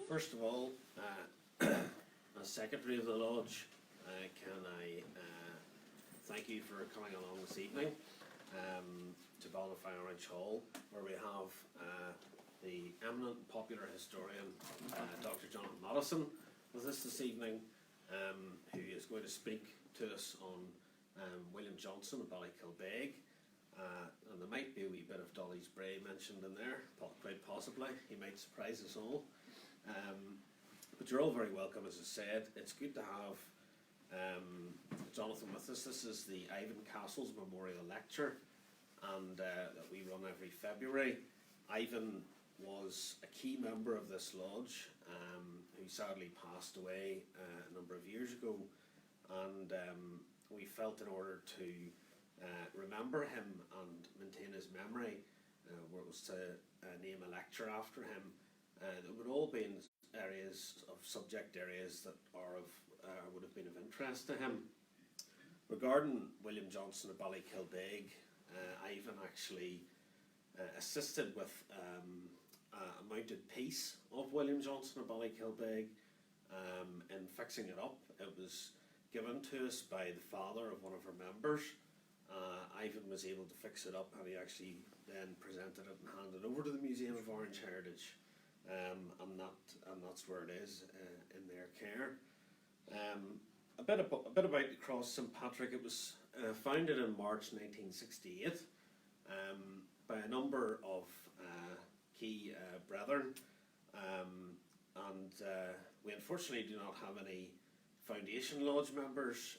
First of all, as Secretary of the Lodge, can I thank you for coming along this evening to Ballykilbeg Orange Hall, where we have the eminent popular historian Dr. Jonathan Mattison with us this evening, who is going to speak to us on William Johnston of Ballykilbeg. And there might be a wee bit of Dolly's Bray mentioned in there, quite possibly. He might surprise us all. But you're all very welcome, as I said. It's good to have Jonathan with us. This is the Ivan Castles Memorial Lecture, and that we run every February. Ivan was a key member of this lodge, who sadly passed away a number of years ago, and we felt in order to remember him and maintain his memory, where it was to name a lecture after him, that would all be in areas of subject areas that are of would have been of interest to him. Regarding William Johnston of Ballykilbeg, Ivan actually assisted with a mounted piece of William Johnston of Ballykilbeg in fixing it up. It was given to us by the father of one of our members. Ivan was able to fix it up, and he actually then presented it and handed it over to the Museum of Orange Heritage, and that's where it is in their care. A bit about the Cross St Patrick. It was founded in March 1968 by a number of key brethren, and we unfortunately do not have any Foundation Lodge members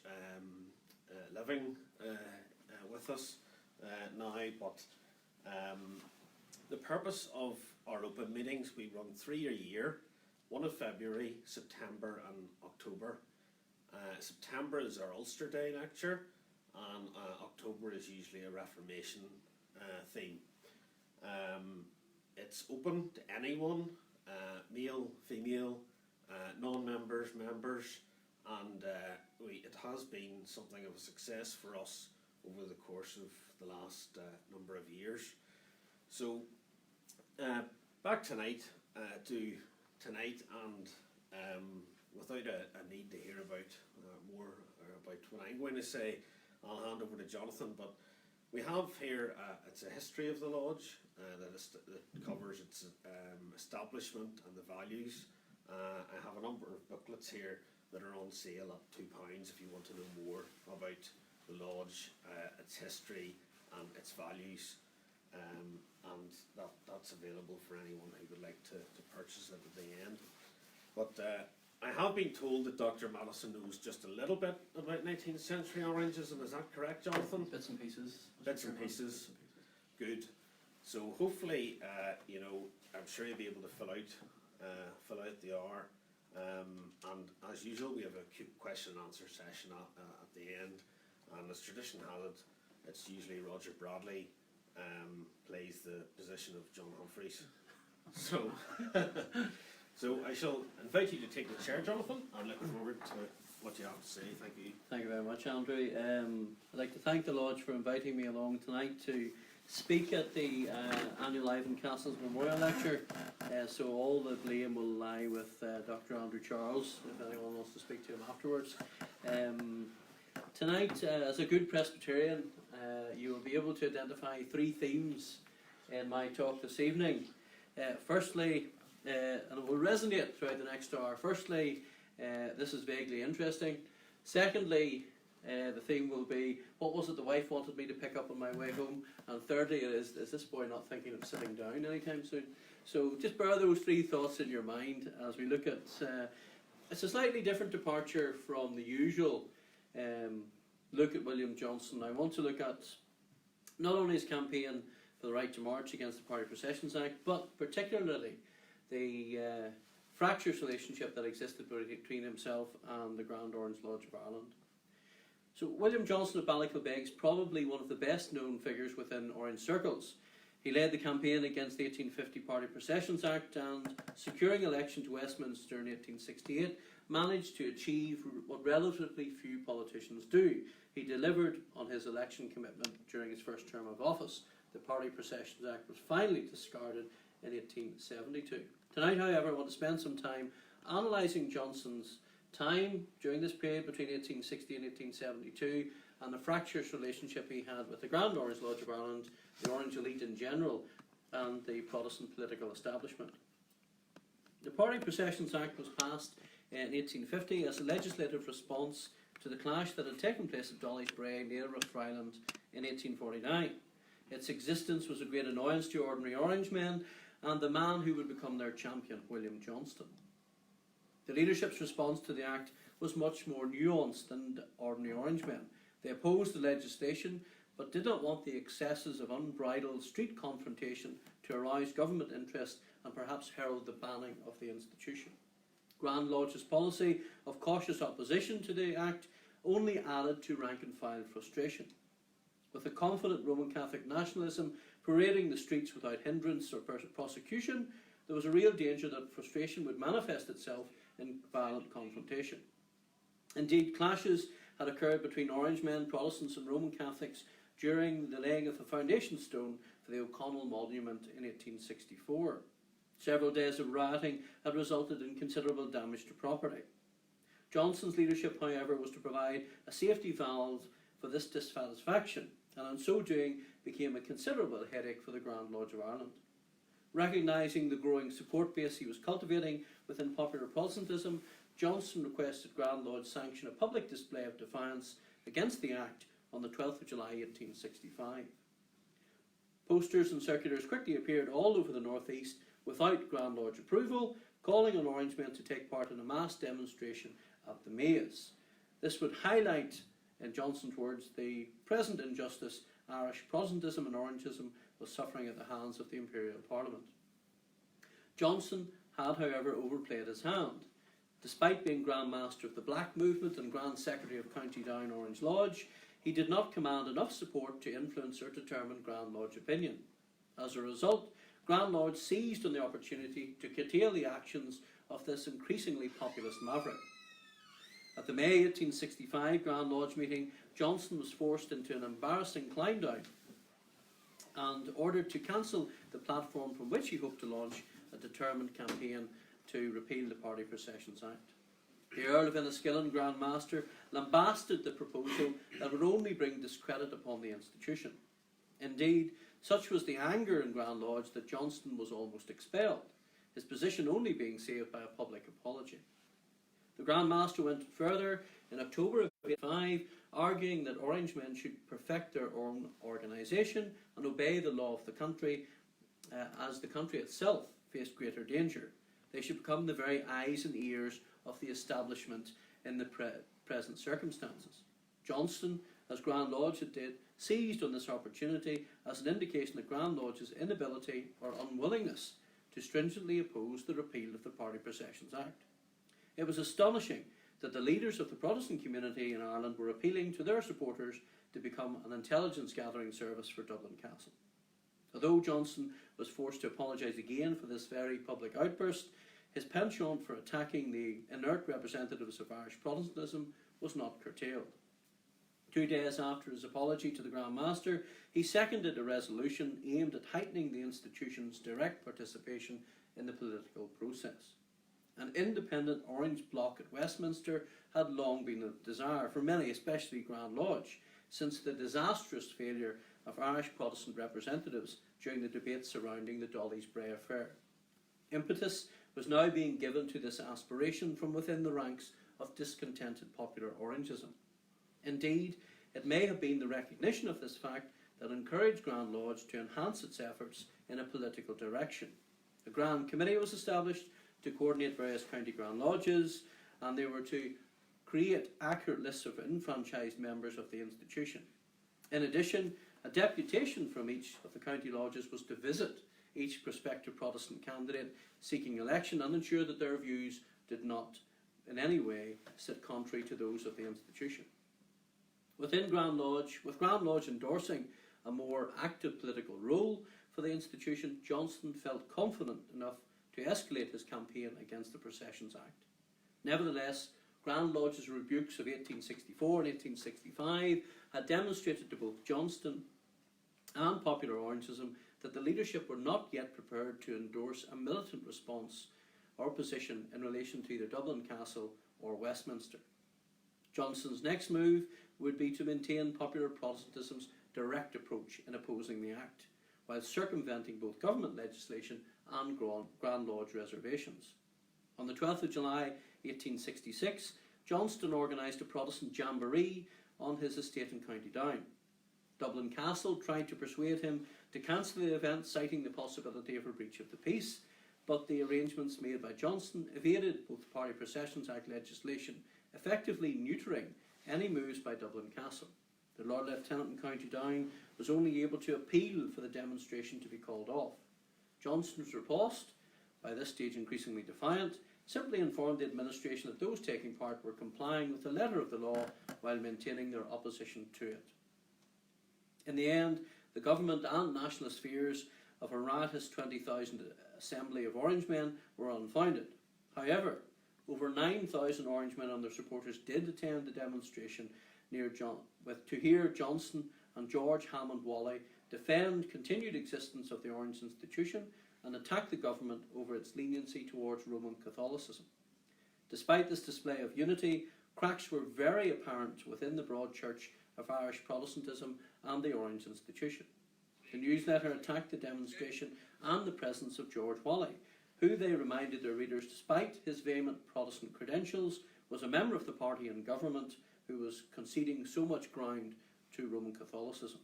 living with us now, but the purpose of our open meetings, we run 3 a year, one in February, September and October. September is our Ulster Day lecture, and October is usually a Reformation theme. It's open to anyone, male, female, non-members, members, and it has been something of a success for us over the course of the last number of years. So back tonight to tonight, and without a need to hear about more about what I'm going to say, I'll hand over to Jonathan. But we have here it's a history of the lodge that covers its establishment and the values. I have a number of booklets here that are on sale at £2 if you want to know more about the lodge, its history and its values, and that's available for anyone who would like to purchase it at the end. But I have been told that Dr. Mattison knows just a little bit about 19th century oranges, and is that correct, Jonathan? Bits and pieces. Bits and pieces. Good. So hopefully, I'm sure you'll be able to fill out the hour. And as usual, we have a question and answer session at the end. And as tradition has it, it's usually Roger Bradley plays the position of John Humphreys. So, so I shall invite you to take the chair, Jonathan, and look forward to what you have to say. Thank you. Thank you very much, Andrew. I'd like to thank the Lodge for inviting me along tonight to speak at the annual Ivan Castles Memorial Lecture. So all the blame will lie with Dr. Andrew Charles, if anyone wants to speak to him afterwards. Tonight, as a good Presbyterian, you will be able to identify 3 themes in my talk this evening. Firstly, and it will resonate throughout the next hour. Firstly, this is vaguely interesting. Secondly, the theme will be, what was it the wife wanted me to pick up on my way home? And thirdly, is this boy not thinking of sitting down anytime soon? So just bear those 3 thoughts in your mind as we look at, it's a slightly different departure from the usual look at William Johnston. I want to look at not only his campaign for the right to march against the Party Processions Act, but particularly the fractious relationship that existed between himself and the Grand Orange Lodge of Ireland. So William Johnston of Ballykilbeg is probably one of the best known figures within Orange circles. He led the campaign against the 1850 Party Processions Act, and securing election to Westminster in 1868 managed to achieve what relatively few politicians do. He delivered on his election commitment during his first term of office. The Party Processions Act was finally discarded in 1872. Tonight, however, I want to spend some time analysing Johnston's time during this period between 1860 and 1872 and the fractious relationship he had with the Grand Orange Lodge of Ireland, the Orange elite in general, and the Protestant political establishment. The Party Processions Act was passed in 1850 as a legislative response to the clash that had taken place at Dolly's Bray near Ruther Island in 1849. Its existence was a great annoyance to ordinary Orangemen and the man who would become their champion, William Johnston. The leadership's response to the Act was much more nuanced than ordinary Orangemen. They opposed the legislation but did not want the excesses of unbridled street confrontation to arouse government interest and perhaps herald the banning of the institution. Grand Lodge's policy of cautious opposition to the Act only added to rank-and-file frustration. With a confident Roman Catholic nationalism parading the streets without hindrance or prosecution, there was a real danger that frustration would manifest itself in violent confrontation. Indeed, clashes had occurred between Orangemen, Protestants and Roman Catholics during the laying of the foundation stone for the O'Connell Monument in 1864. Several days of rioting had resulted in considerable damage to property. Johnston's leadership, however, was to provide a safety valve for this dissatisfaction, and in so doing became a considerable headache for the Grand Lodge of Ireland. Recognising the growing support base he was cultivating within popular Protestantism, Johnston requested Grand Lodge sanction a public display of defiance against the Act on the 12th of July 1865. Posters and circulars quickly appeared all over the North East without Grand Lodge approval, calling on Orangemen to take part in a mass demonstration at the Maze. This would highlight, in Johnston's words, the present injustice Irish Protestantism and Orangism was suffering at the hands of the Imperial Parliament. Johnston had, however, overplayed his hand. Despite being Grand Master of the Black Movement and Grand Secretary of County Down Orange Lodge, he did not command enough support to influence or determine Grand Lodge opinion. As a result, Grand Lodge seized on the opportunity to curtail the actions of this increasingly populist maverick. At the May 1865 Grand Lodge meeting, Johnston was forced into an embarrassing climb down and ordered to cancel the platform from which he hoped to launch a determined campaign to repeal the Party Processions Act. The Earl of Enniskillen, Grand Master, lambasted the proposal that would only bring discredit upon the institution. Indeed, such was the anger in Grand Lodge that Johnston was almost expelled, his position only being saved by a public apology. The Grand Master went further in October of 1885, arguing that Orangemen should perfect their own organisation and obey the law of the country as the country itself faced greater danger. They should become the very eyes and ears of the establishment in the present circumstances. Johnston, as Grand Lodge it did, seized on this opportunity as an indication of Grand Lodge's inability or unwillingness to stringently oppose the repeal of the Party Processions Act. It was astonishing that the leaders of the Protestant community in Ireland were appealing to their supporters to become an intelligence gathering service for Dublin Castle. Although Johnston was forced to apologise again for this very public outburst, his penchant for attacking the inert representatives of Irish Protestantism was not curtailed. 2 days after his apology to the Grand Master, he seconded a resolution aimed at heightening the institution's direct participation in the political process. An independent Orange bloc at Westminster had long been a desire for many, especially Grand Lodge, since the disastrous failure of Irish Protestant representatives during the debates surrounding the Dolly's Bray affair. Impetus was now being given to this aspiration from within the ranks of discontented popular Orangism. Indeed, it may have been the recognition of this fact that encouraged Grand Lodge to enhance its efforts in a political direction. A Grand Committee was established to coordinate various county Grand Lodges, and they were to create accurate lists of enfranchised members of the institution. In addition, a deputation from each of the county lodges was to visit each prospective Protestant candidate seeking election and ensure that their views did not in any way sit contrary to those of the institution. With Grand Lodge endorsing a more active political role for the institution, Johnston felt confident enough to escalate his campaign against the Processions Act. Nevertheless, Grand Lodge's rebukes of 1864 and 1865 had demonstrated to both Johnston and popular Orangism that the leadership were not yet prepared to endorse a militant response or position in relation to either Dublin Castle or Westminster. Johnston's next move would be to maintain popular Protestantism's direct approach in opposing the Act, while circumventing both government legislation and Grand Lodge reservations. On the 12th of July 1866, Johnston organised a Protestant jamboree on his estate in County Down. Dublin Castle tried to persuade him to cancel the event, citing the possibility of a breach of the peace, but the arrangements made by Johnston evaded both Party Processions Act legislation, effectively neutering any moves by Dublin Castle. The Lord Lieutenant in County Down was only able to appeal for the demonstration to be called off. Johnston's riposte, by this stage increasingly defiant, simply informed the administration that those taking part were complying with the letter of the law while maintaining their opposition to it. In the end, the government and nationalist fears of a riotous 20,000 assembly of Orangemen were unfounded. However, over 9,000 Orangemen and their supporters did attend the demonstration to hear Johnston and George Hammond Whalley defend continued existence of the Orange institution and attack the government over its leniency towards Roman Catholicism. Despite this display of unity, cracks were very apparent within the broad church of Irish Protestantism and the Orange institution. The newsletter attacked the demonstration and the presence of George Whalley, who, they reminded their readers, despite his vehement Protestant credentials, was a member of the party in government who was conceding so much ground to Roman Catholicism.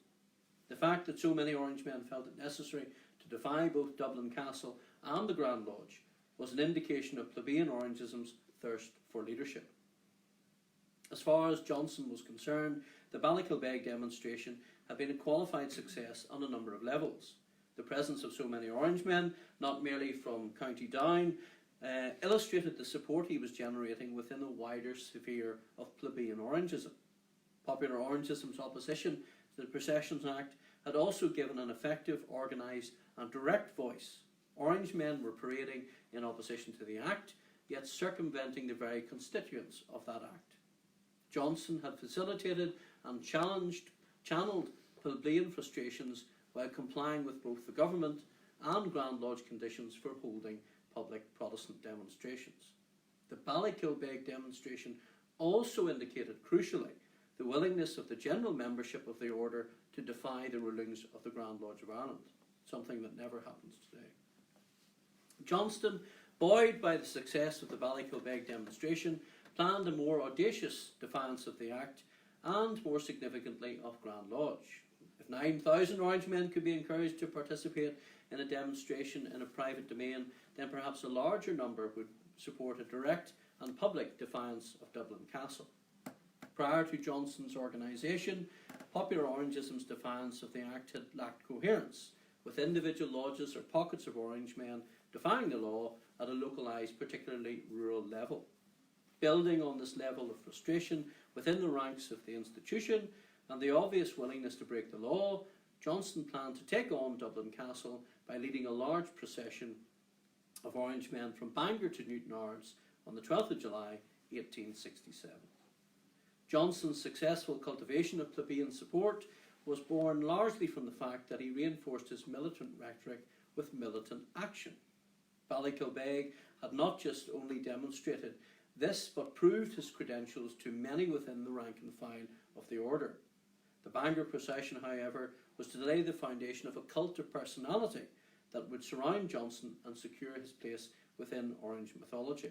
The fact that so many Orangemen felt it necessary to defy both Dublin Castle and the Grand Lodge was an indication of plebeian Orangism's thirst for leadership. As far as Johnston was concerned, the Ballykilbeg demonstration had been a qualified success on a number of levels. The presence of so many Orangemen, not merely from County Down, illustrated the support he was generating within a wider sphere of plebeian Orangism. Popular Orangism's opposition to the Processions Act had also given an effective, organised and direct voice. Orangemen were parading in opposition to the Act, yet circumventing the very constituents of that Act. Johnston had facilitated and channeled plebeian frustrations while complying with both the government and Grand Lodge conditions for holding public Protestant demonstrations. The Ballykilbeg demonstration also indicated, crucially, the willingness of the general membership of the order to defy the rulings of the Grand Lodge of Ireland, something that never happens today. Johnston, buoyed by the success of the Ballykilbeg demonstration, planned a more audacious defiance of the Act and, more significantly, of Grand Lodge. If 9,000 Orangemen could be encouraged to participate in a demonstration in a private domain, then perhaps a larger number would support a direct and public defiance of Dublin Castle. Prior to Johnston's organisation, popular Orangism's defiance of the Act had lacked coherence, with individual lodges or pockets of Orangemen defying the law at a localised, particularly rural level. Building on this level of frustration within the ranks of the institution and the obvious willingness to break the law, Johnston planned to take on Dublin Castle by leading a large procession of Orangemen from Bangor to Newtownards on the 12th of July 1867. Johnston's successful cultivation of plebeian support was born largely from the fact that he reinforced his militant rhetoric with militant action. Ballykilbeg had not just only demonstrated this, but proved his credentials to many within the rank and file of the order. The Bangor procession, however, was to lay the foundation of a cult of personality that would surround Johnston and secure his place within Orange mythology.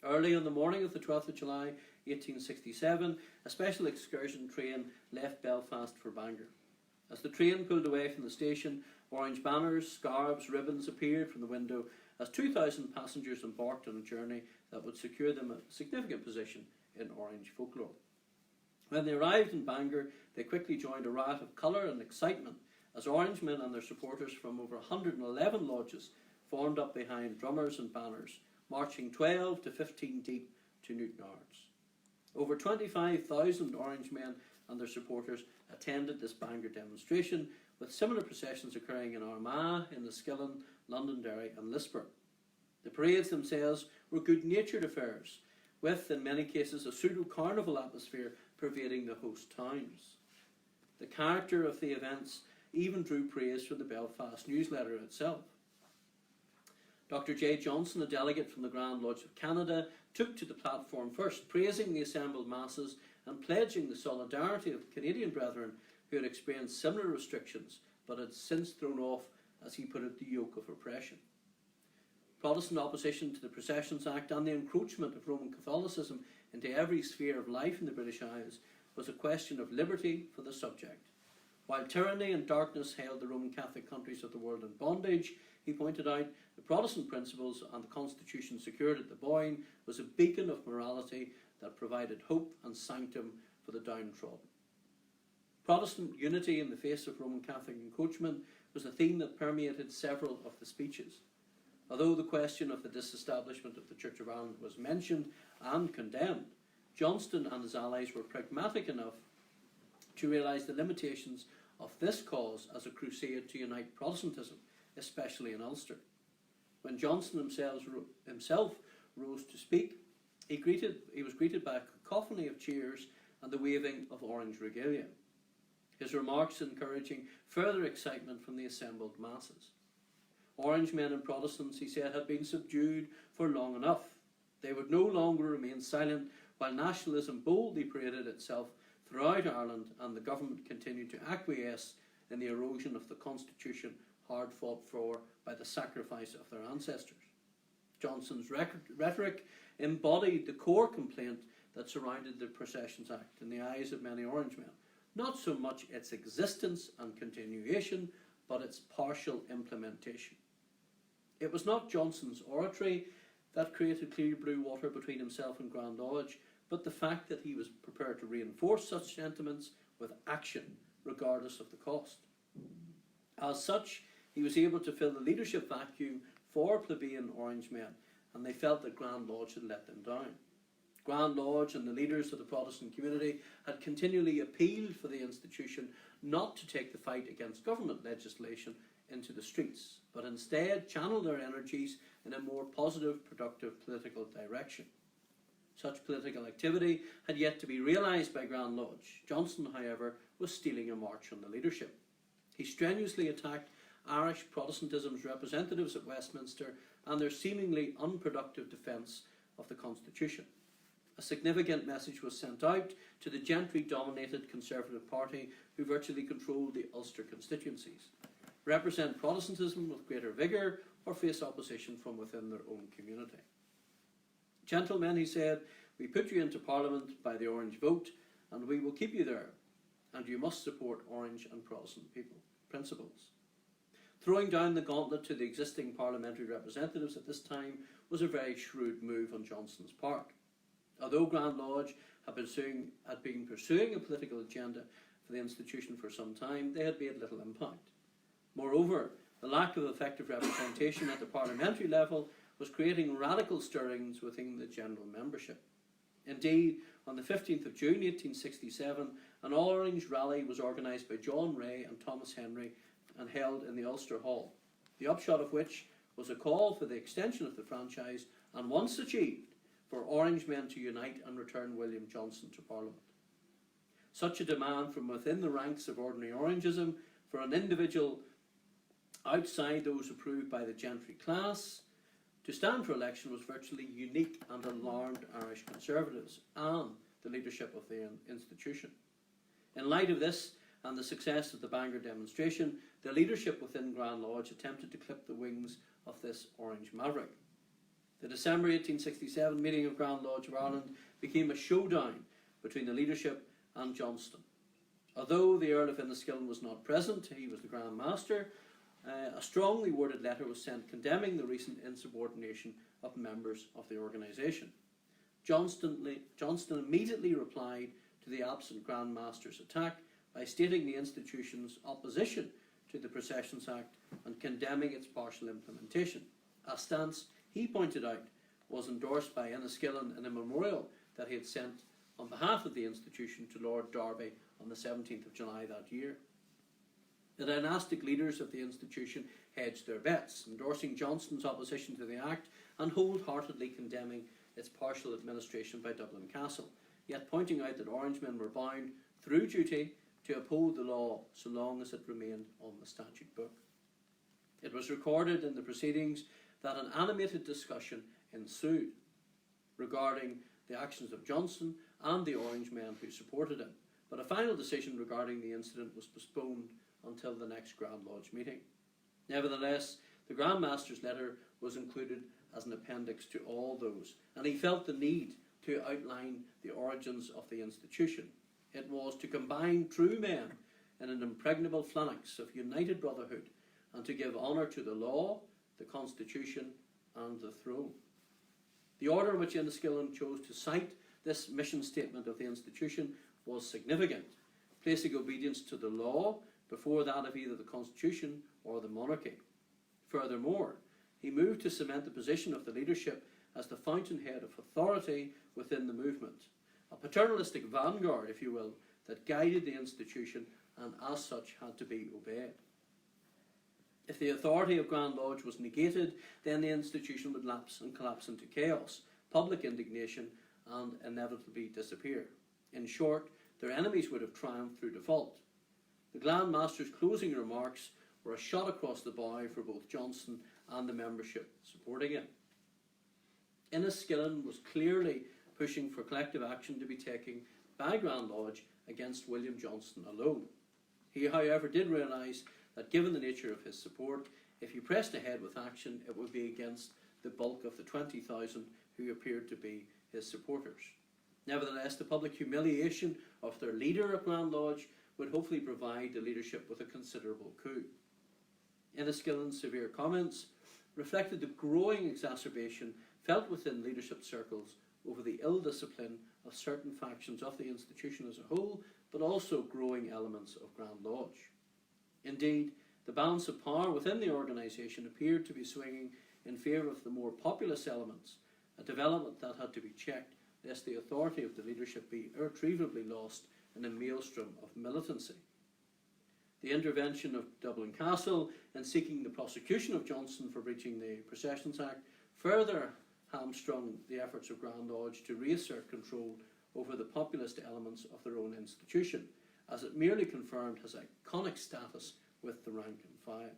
Early on the morning of the 12th of July 1867, a special excursion train left Belfast for Bangor. As the train pulled away from the station, orange banners, scarves, ribbons appeared from the window as 2,000 passengers embarked on a journey that would secure them a significant position in Orange folklore. When they arrived in Bangor, they quickly joined a riot of colour and excitement as Orangemen and their supporters from over 111 lodges formed up behind drummers and banners, marching 12 to 15 deep to Newtownards. Over 25,000 Orangemen and their supporters attended this Bangor demonstration, with similar processions occurring in Armagh, Enniskillen, Londonderry and Lisburn. The parades themselves were good-natured affairs, with, in many cases, a pseudo-carnival atmosphere pervading the host towns. The character of the events even drew praise from the Belfast newsletter itself. Dr. J. Johnston, a delegate from the Grand Lodge of Canada, took to the platform first, praising the assembled masses and pledging the solidarity of Canadian brethren who had experienced similar restrictions but had since thrown off, as he put it, the yoke of oppression. Protestant opposition to the Processions Act and the encroachment of Roman Catholicism into every sphere of life in the British Isles was a question of liberty for the subject. While tyranny and darkness held the Roman Catholic countries of the world in bondage, he pointed out, the Protestant principles and the constitution secured at the Boyne was a beacon of morality that provided hope and sanctum for the downtrodden. Protestant unity in the face of Roman Catholic encroachment was a theme that permeated several of the speeches. Although the question of the disestablishment of the Church of Ireland was mentioned and condemned, Johnston and his allies were pragmatic enough to realise the limitations of this cause as a crusade to unite Protestantism, especially in Ulster. When Johnston himself rose to speak, he was greeted by a cacophony of cheers and the waving of orange regalia, his remarks encouraging further excitement from the assembled masses. Orange men and Protestants, he said, had been subdued for long enough. They would no longer remain silent while nationalism boldly paraded itself throughout Ireland and the government continued to acquiesce in the erosion of the constitution hard fought for by the sacrifice of their ancestors. Johnston's rhetoric embodied the core complaint that surrounded the Processions Act in the eyes of many Orangemen, not so much its existence and continuation, but its partial implementation. It was not Johnston's oratory that created clear blue water between himself and Grand Lodge, but the fact that he was prepared to reinforce such sentiments with action, regardless of the cost. As such, he was able to fill the leadership vacuum for plebeian Orangemen, and they felt that Grand Lodge had let them down. Grand Lodge and the leaders of the Protestant community had continually appealed for the institution not to take the fight against government legislation into the streets, but instead channel their energies in a more positive, productive political direction. Such political activity had yet to be realised by Grand Lodge. Johnston, however, was stealing a march on the leadership. He strenuously attacked Irish Protestantism's representatives at Westminster and their seemingly unproductive defence of the Constitution. A significant message was sent out to the gentry-dominated Conservative Party, who virtually controlled the Ulster constituencies. Represent Protestantism with greater vigour or face opposition from within their own community. Gentlemen, he said, we put you into Parliament by the Orange vote and we will keep you there, and you must support Orange and Protestant principles. Throwing down the gauntlet to the existing parliamentary representatives at this time was a very shrewd move on Johnston's part. Although Grand Lodge had been pursuing a political agenda for the institution for some time, they had made little impact. Moreover, the lack of effective representation at the parliamentary level was creating radical stirrings within the general membership. Indeed, on the 15th of June 1867, an Orange rally was organised by John Ray and Thomas Henry and held in the Ulster Hall, the upshot of which was a call for the extension of the franchise and, once achieved, for Orangemen to unite and return William Johnston to Parliament. Such a demand from within the ranks of ordinary Orangism for an individual outside those approved by the gentry class to stand for election was virtually unique and alarmed Irish Conservatives and the leadership of the institution. In light of this and the success of the Bangor demonstration, the leadership within Grand Lodge attempted to clip the wings of this Orange maverick. The December 1867 meeting of Grand Lodge of Ireland became a showdown between the leadership and Johnston. Although the Earl of Enniskillen was not present, he was the Grand Master, a strongly worded letter was sent condemning the recent insubordination of members of the organisation. Johnston immediately replied to the absent Grand Master's attack by stating the institution's opposition to the Processions Act and condemning its partial implementation, a stance he pointed out was endorsed by Enniskillen in a memorial that he had sent on behalf of the institution to Lord Derby on the 17th of July that year. The dynastic leaders of the institution hedged their bets, endorsing Johnston's opposition to the Act and wholeheartedly condemning its partial administration by Dublin Castle, yet pointing out that Orangemen were bound, through duty, to uphold the law so long as it remained on the statute book. It was recorded in the proceedings that an animated discussion ensued regarding the actions of Johnston and the Orange men who supported him, but a final decision regarding the incident was postponed until the next Grand Lodge meeting. Nevertheless, the Grand Master's letter was included as an appendix to all those, and he felt the need to outline the origins of the institution. It was to combine true men in an impregnable phalanx of united brotherhood, and to give honour to the law, the constitution, and the throne. The order in which Enniskillen chose to cite this mission statement of the institution was significant, placing obedience to the law before that of either the constitution or the monarchy. Furthermore, he moved to cement the position of the leadership as the fountainhead of authority within the movement, a paternalistic vanguard, if you will, that guided the institution and as such had to be obeyed. If the authority of Grand Lodge was negated, then the institution would lapse and collapse into chaos, public indignation, and inevitably disappear. In short, their enemies would have triumphed through default. The Grand Master's closing remarks were a shot across the bow for both Johnston and the membership supporting him. Enniskillen was clearly pushing for collective action to be taken by Grand Lodge against William Johnston alone. He, however, did realise that given the nature of his support, if he pressed ahead with action, it would be against the bulk of the 20,000 who appeared to be his supporters. Nevertheless, the public humiliation of their leader at Grand Lodge would hopefully provide the leadership with a considerable coup. Enniskillen's severe comments reflected the growing exacerbation felt within leadership circles over the ill discipline of certain factions of the institution as a whole, but also growing elements of Grand Lodge. Indeed, the balance of power within the organisation appeared to be swinging in favour of the more populist elements, a development that had to be checked lest the authority of the leadership be irretrievably lost in a maelstrom of militancy. The intervention of Dublin Castle in seeking the prosecution of Johnston for breaching the Processions Act further hamstrung the efforts of Grand Lodge to reassert control over the populist elements of their own institution, as it merely confirmed his iconic status with the rank and file.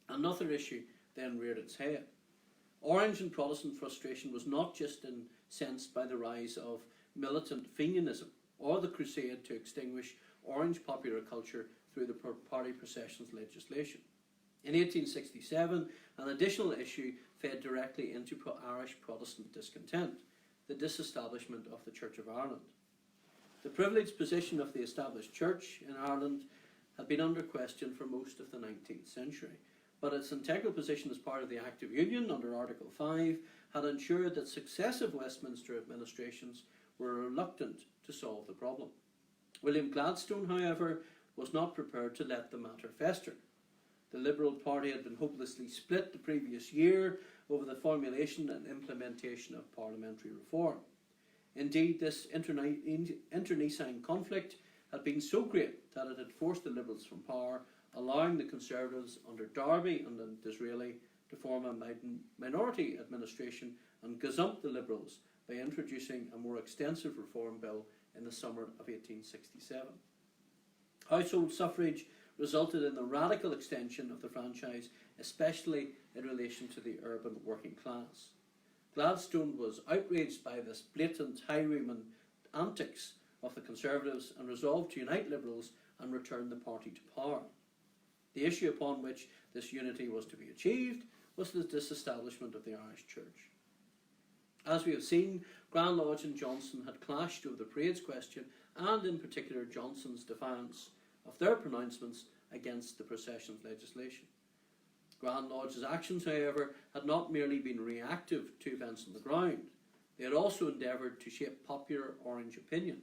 Another issue then reared its head. Orange and Protestant frustration was not just incensed by the rise of militant Fenianism or the crusade to extinguish Orange popular culture through the party processions legislation. In 1867, an additional issue fed directly into Irish Protestant discontent, the disestablishment of the Church of Ireland. The privileged position of the established church in Ireland had been under question for most of the 19th century, but its integral position as part of the Act of Union under Article 5 had ensured that successive Westminster administrations were reluctant to solve the problem. William Gladstone, however, was not prepared to let the matter fester. The Liberal Party had been hopelessly split the previous year over the formulation and implementation of parliamentary reform. Indeed, this internecine conflict had been so great that it had forced the Liberals from power, allowing the Conservatives under Derby and Disraeli to form a minority administration and gazump the Liberals by introducing a more extensive reform bill in the summer of 1867. Household suffrage resulted in the radical extension of the franchise, especially in relation to the urban working class. Gladstone was outraged by this blatant highwayman antics of the Conservatives and resolved to unite Liberals and return the party to power. The issue upon which this unity was to be achieved was the disestablishment of the Irish Church. As we have seen, Grand Lodge and Johnston had clashed over the parades question and in particular Johnston's defiance of their pronouncements against the processions legislation. Grand Lodge's actions, however, had not merely been reactive to events on the ground. They had also endeavoured to shape popular Orange opinion.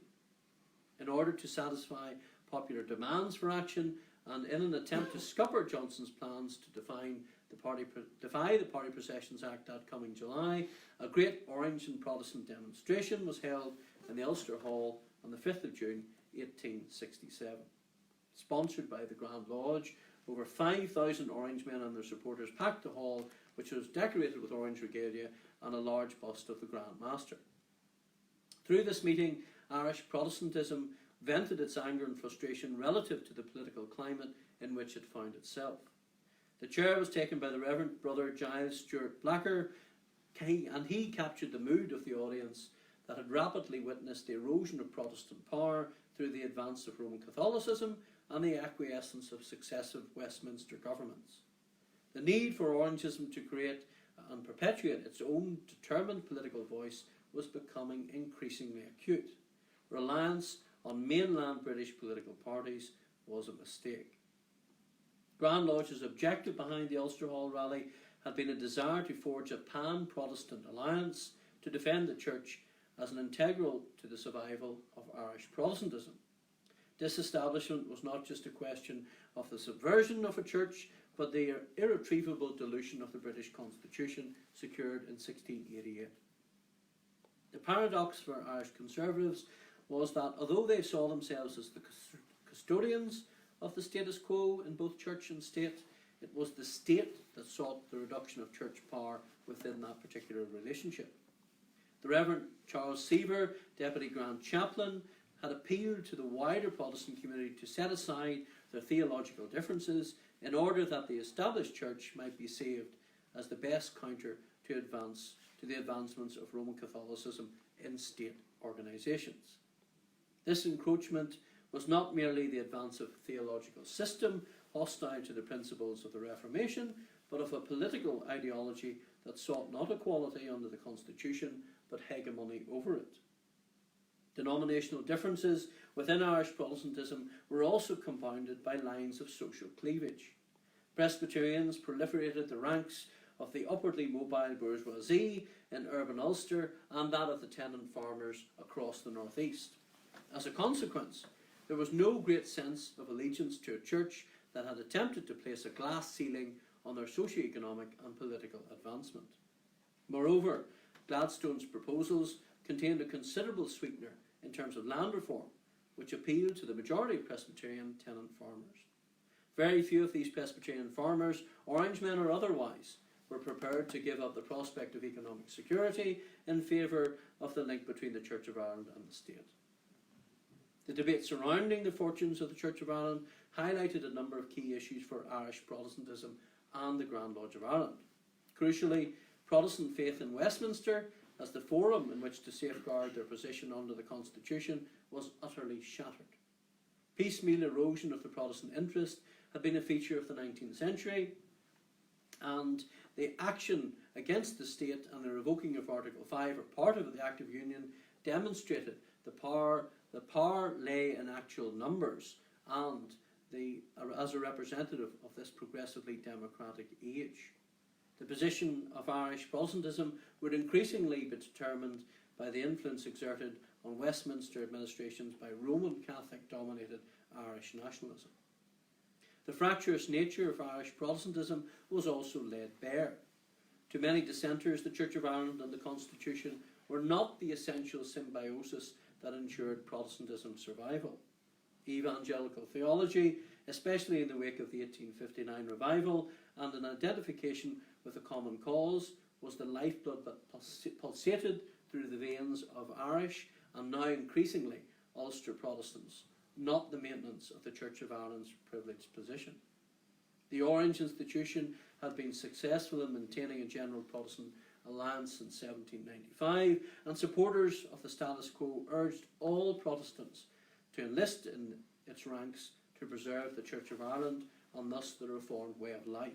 In order to satisfy popular demands for action, and in an attempt to scupper Johnston's plans to defy the Party Processions Act that coming July, a great Orange and Protestant demonstration was held in the Ulster Hall on the 5th of June 1867. Sponsored by the Grand Lodge, over 5,000 Orange men and their supporters packed the hall, which was decorated with Orange regalia and a large bust of the Grand Master. Through this meeting, Irish Protestantism vented its anger and frustration relative to the political climate in which it found itself. The chair was taken by the Reverend Brother Giles Stuart Blacker, and he captured the mood of the audience that had rapidly witnessed the erosion of Protestant power through the advance of Roman Catholicism and the acquiescence of successive Westminster governments. The need for Orangism to create and perpetuate its own determined political voice was becoming increasingly acute. Reliance on mainland British political parties was a mistake. Grand Lodge's objective behind the Ulster Hall rally had been a desire to forge a pan-Protestant alliance to defend the Church as an integral to the survival of Irish Protestantism. Disestablishment was not just a question of the subversion of a church, but the irretrievable dilution of the British Constitution secured in 1688. The paradox for Irish conservatives was that although they saw themselves as the custodians of the status quo in both church and state, it was the state that sought the reduction of church power within that particular relationship. The Reverend Charles Seaver, Deputy Grand Chaplain, had appealed to the wider Protestant community to set aside their theological differences in order that the established church might be saved as the best counter to the advancements of Roman Catholicism in state organisations. This encroachment was not merely the advance of a theological system hostile to the principles of the Reformation, but of a political ideology that sought not equality under the Constitution, but hegemony over it. Denominational differences within Irish Protestantism were also compounded by lines of social cleavage. Presbyterians proliferated the ranks of the upwardly mobile bourgeoisie in urban Ulster and that of the tenant farmers across the northeast. As a consequence, there was no great sense of allegiance to a church that had attempted to place a glass ceiling on their socio-economic and political advancement. Moreover, Gladstone's proposals contained a considerable sweetener in terms of land reform, which appealed to the majority of Presbyterian tenant farmers. Very few of these Presbyterian farmers, Orangemen or otherwise, were prepared to give up the prospect of economic security in favour of the link between the Church of Ireland and the state. The debate surrounding the fortunes of the Church of Ireland highlighted a number of key issues for Irish Protestantism and the Grand Lodge of Ireland. Crucially, Protestant faith in Westminster, as the forum in which to safeguard their position under the Constitution, was utterly shattered. Piecemeal erosion of the Protestant interest had been a feature of the 19th century, and the action against the state and the revoking of Article 5, or part of the Act of Union, demonstrated the power lay in actual numbers and as a representative of this progressively democratic age. The position of Irish Protestantism would increasingly be determined by the influence exerted on Westminster administrations by Roman Catholic-dominated Irish nationalism. The fractious nature of Irish Protestantism was also laid bare. To many dissenters, the Church of Ireland and the Constitution were not the essential symbiosis that ensured Protestantism's survival. Evangelical theology, especially in the wake of the 1859 revival and an identification with a common cause, was the lifeblood that pulsated through the veins of Irish and now increasingly Ulster Protestants, not the maintenance of the Church of Ireland's privileged position. The Orange Institution had been successful in maintaining a general Protestant alliance since 1795, and supporters of the status quo urged all Protestants to enlist in its ranks to preserve the Church of Ireland and thus the reformed way of life.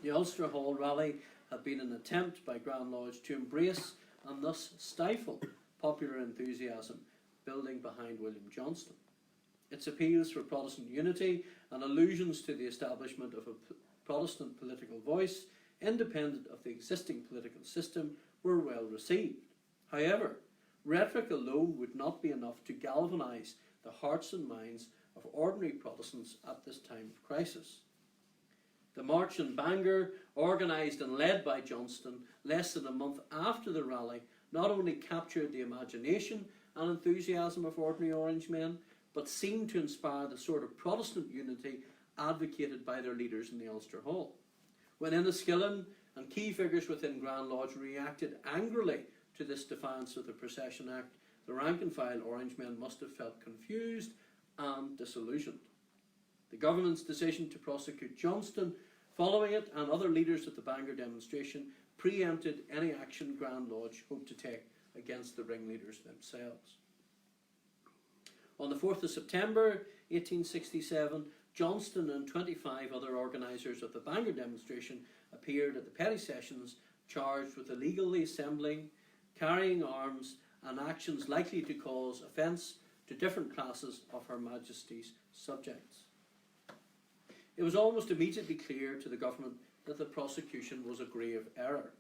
The Ulster Hall rally had been an attempt by Grand Lodge to embrace and thus stifle popular enthusiasm building behind William Johnston. Its appeals for Protestant unity and allusions to the establishment of a Protestant political voice, independent of the existing political system, were well received. However, rhetoric alone would not be enough to galvanise the hearts and minds of ordinary Protestants at this time of crisis. The March in Bangor, organised and led by Johnston less than a month after the rally, not only captured the imagination and enthusiasm of ordinary Orangemen, but seemed to inspire the sort of Protestant unity advocated by their leaders in the Ulster Hall. When Enniskillen and key figures within Grand Lodge reacted angrily to this defiance of the Procession Act, the rank and file Orangemen must have felt confused and disillusioned. The government's decision to prosecute Johnston following it, and other leaders of the Bangor demonstration, preempted any action Grand Lodge hoped to take against the ringleaders themselves. On the 4th of September 1867, Johnston and 25 other organisers of the Bangor demonstration appeared at the Petty Sessions, charged with illegally assembling, carrying arms, and actions likely to cause offence to different classes of Her Majesty's subjects. It was almost immediately clear to the government that the prosecution was a grave error.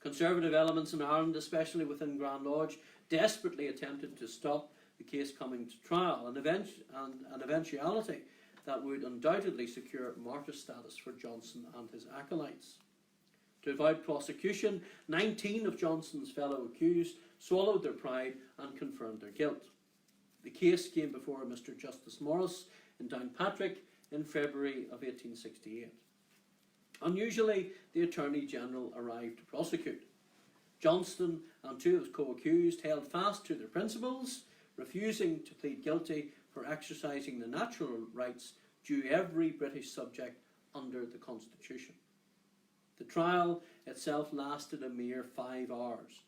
Conservative elements in Ireland, especially within Grand Lodge, desperately attempted to stop the case coming to trial, an eventuality that would undoubtedly secure martyr status for Johnston and his acolytes. To avoid prosecution, 19 of Johnston's fellow accused swallowed their pride and confirmed their guilt. The case came before Mr. Justice Morris in Downpatrick in February of 1868. Unusually, the Attorney General arrived to prosecute. Johnston and 2 of his co-accused held fast to their principles, refusing to plead guilty for exercising the natural rights due every British subject under the Constitution. The trial itself lasted a mere 5 hours,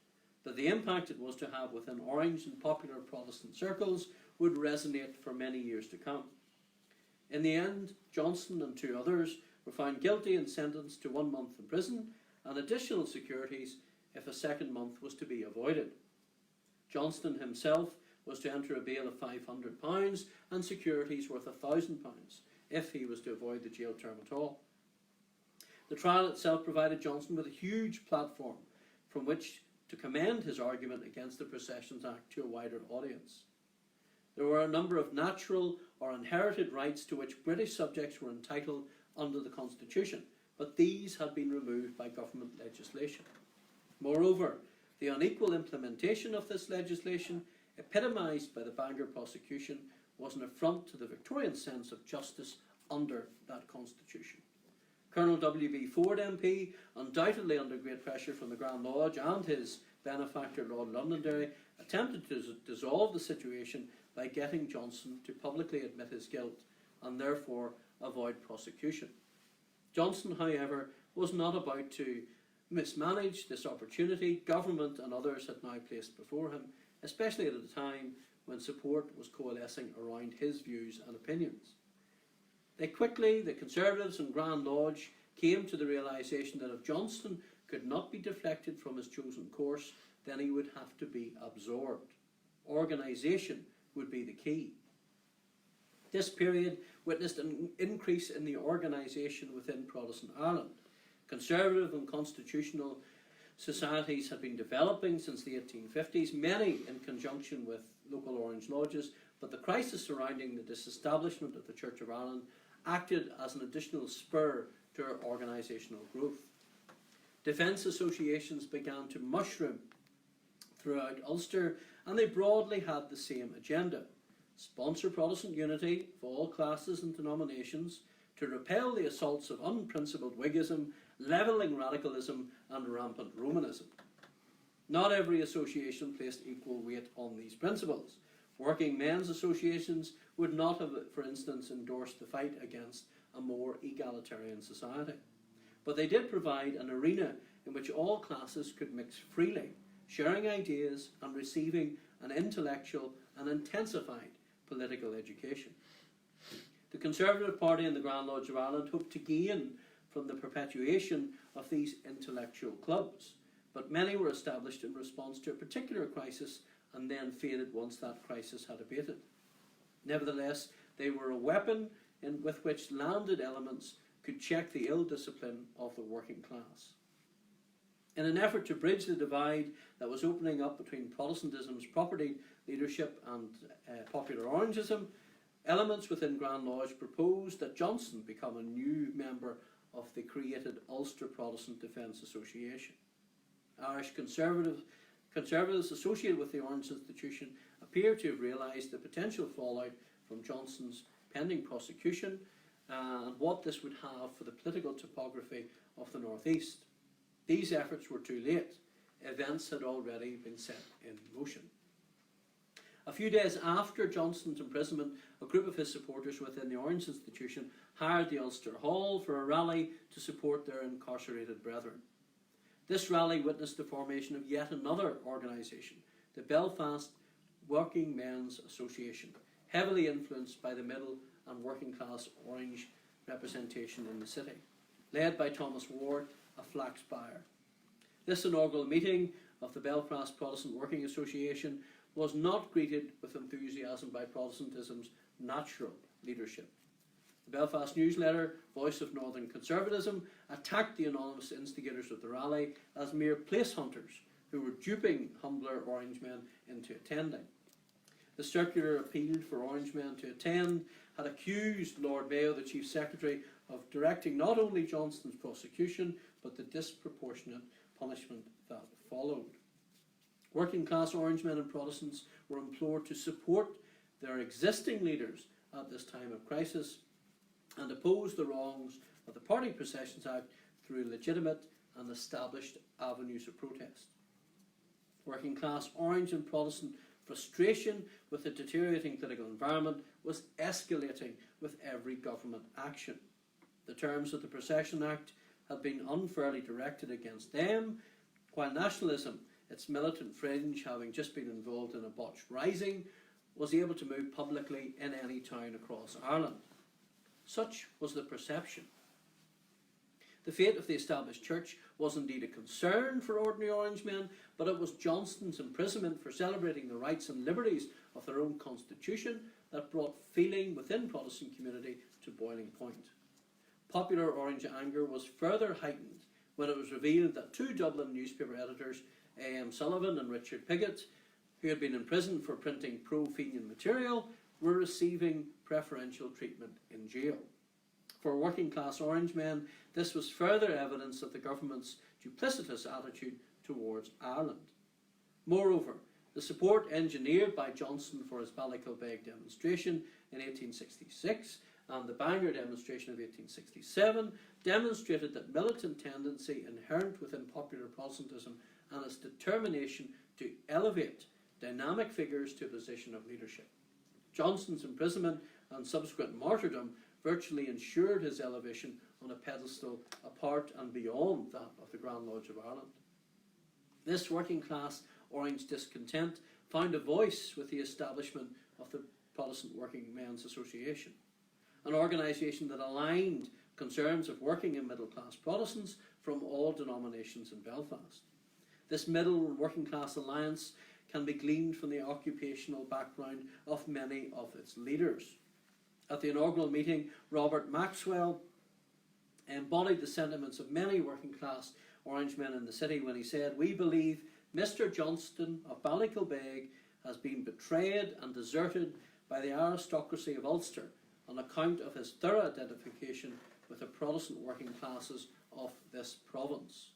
but the impact it was to have within Orange and popular Protestant circles would resonate for many years to come. In the end, Johnston and 2 others were found guilty and sentenced to 1 month in prison and additional securities if a second month was to be avoided. Johnston himself was to enter a bail of £500 and securities worth £1,000 if he was to avoid the jail term at all. The trial itself provided Johnston with a huge platform from which to commend his argument against the Processions Act to a wider audience. There were a number of natural or inherited rights to which British subjects were entitled under the Constitution, but these had been removed by government legislation. Moreover, the unequal implementation of this legislation, epitomised by the Bangor prosecution, was an affront to the Victorian sense of justice under that Constitution. Colonel W.B. Ford MP, undoubtedly under great pressure from the Grand Lodge and his benefactor Lord Londonderry, attempted to dissolve the situation by getting Johnston to publicly admit his guilt and therefore avoid prosecution. Johnston, however, was not about to mismanage this opportunity government and others had now placed before him, especially at a time when support was coalescing around his views and opinions. The Conservatives and Grand Lodge came to the realisation that if Johnston could not be deflected from his chosen course, then he would have to be absorbed. Organisation would be the key. This period witnessed an increase in the organisation within Protestant Ireland. Conservative and constitutional societies had been developing since the 1850s, many in conjunction with local Orange lodges, but the crisis surrounding the disestablishment of the Church of Ireland acted as an additional spur to our organisational growth. Defence associations began to mushroom throughout Ulster, and they broadly had the same agenda: sponsor Protestant unity of all classes and denominations, to repel the assaults of unprincipled Whiggism, levelling radicalism and rampant Romanism. Not every association placed equal weight on these principles. Working men's associations would not have, for instance, endorsed the fight against a more egalitarian society. But they did provide an arena in which all classes could mix freely, sharing ideas and receiving an intellectual and intensified political education. The Conservative Party and the Grand Lodge of Ireland hoped to gain from the perpetuation of these intellectual clubs, but many were established in response to a particular crisis and then faded once that crisis had abated. Nevertheless, they were a weapon with which landed elements could check the ill discipline of the working class. In an effort to bridge the divide that was opening up between Protestantism's property leadership and popular Orangism, elements within Grand Lodge proposed that Johnston become a new member of the created Ulster Protestant Defence Association. Irish conservatives associated with the Orange Institution appear to have realised the potential fallout from Johnston's pending prosecution and what this would have for the political topography of the North East. These efforts were too late. Events had already been set in motion. A few days after Johnston's imprisonment, a group of his supporters within the Orange Institution hired the Ulster Hall for a rally to support their incarcerated brethren. This rally witnessed the formation of yet another organisation, the Belfast Working Men's Association, heavily influenced by the middle and working class Orange representation in the city, led by Thomas Ward, a flax buyer. This inaugural meeting of the Belfast Protestant Working Association was not greeted with enthusiasm by Protestantism's natural leadership. The Belfast newsletter, Voice of Northern Conservatism, attacked the anonymous instigators of the rally as mere place hunters who were duping humbler Orangemen into attending. The circular appealed for Orangemen to attend had accused Lord Mayo, the Chief Secretary, of directing not only Johnston's prosecution but the disproportionate punishment that followed. Working class Orangemen and Protestants were implored to support their existing leaders at this time of crisis and oppose the wrongs of the Party Processions Act through legitimate and established avenues of protest. Working class Orange and Protestant frustration with the deteriorating political environment was escalating with every government action. The terms of the Procession Act had been unfairly directed against them, while nationalism, its militant fringe having just been involved in a botched rising, was able to move publicly in any town across Ireland. Such was the perception. The fate of the established church was indeed a concern for ordinary Orangemen, but it was Johnston's imprisonment for celebrating the rights and liberties of their own constitution that brought feeling within Protestant community to boiling point. Popular Orange anger was further heightened when it was revealed that two Dublin newspaper editors, A.M. Sullivan and Richard Piggott, who had been imprisoned for printing pro-Fenian material, were receiving preferential treatment in jail. For working class Orangemen, this was further evidence of the government's duplicitous attitude towards Ireland. Moreover, the support engineered by Johnston for his Ballykilbeg demonstration in 1866 and the Bangor demonstration of 1867 demonstrated that militant tendency inherent within popular Protestantism and its determination to elevate dynamic figures to a position of leadership. Johnston's imprisonment and subsequent martyrdom virtually ensured his elevation on a pedestal apart and beyond that of the Grand Lodge of Ireland. This working class Orange discontent found a voice with the establishment of the Protestant Working Men's Association, an organisation that aligned concerns of working and middle class Protestants from all denominations in Belfast. This middle and working class alliance can be gleaned from the occupational background of many of its leaders. At the inaugural meeting, Robert Maxwell embodied the sentiments of many working class Orangemen in the city when he said, "We believe Mr. Johnston of Ballykilbeg has been betrayed and deserted by the aristocracy of Ulster on account of his thorough identification with the Protestant working classes of this province."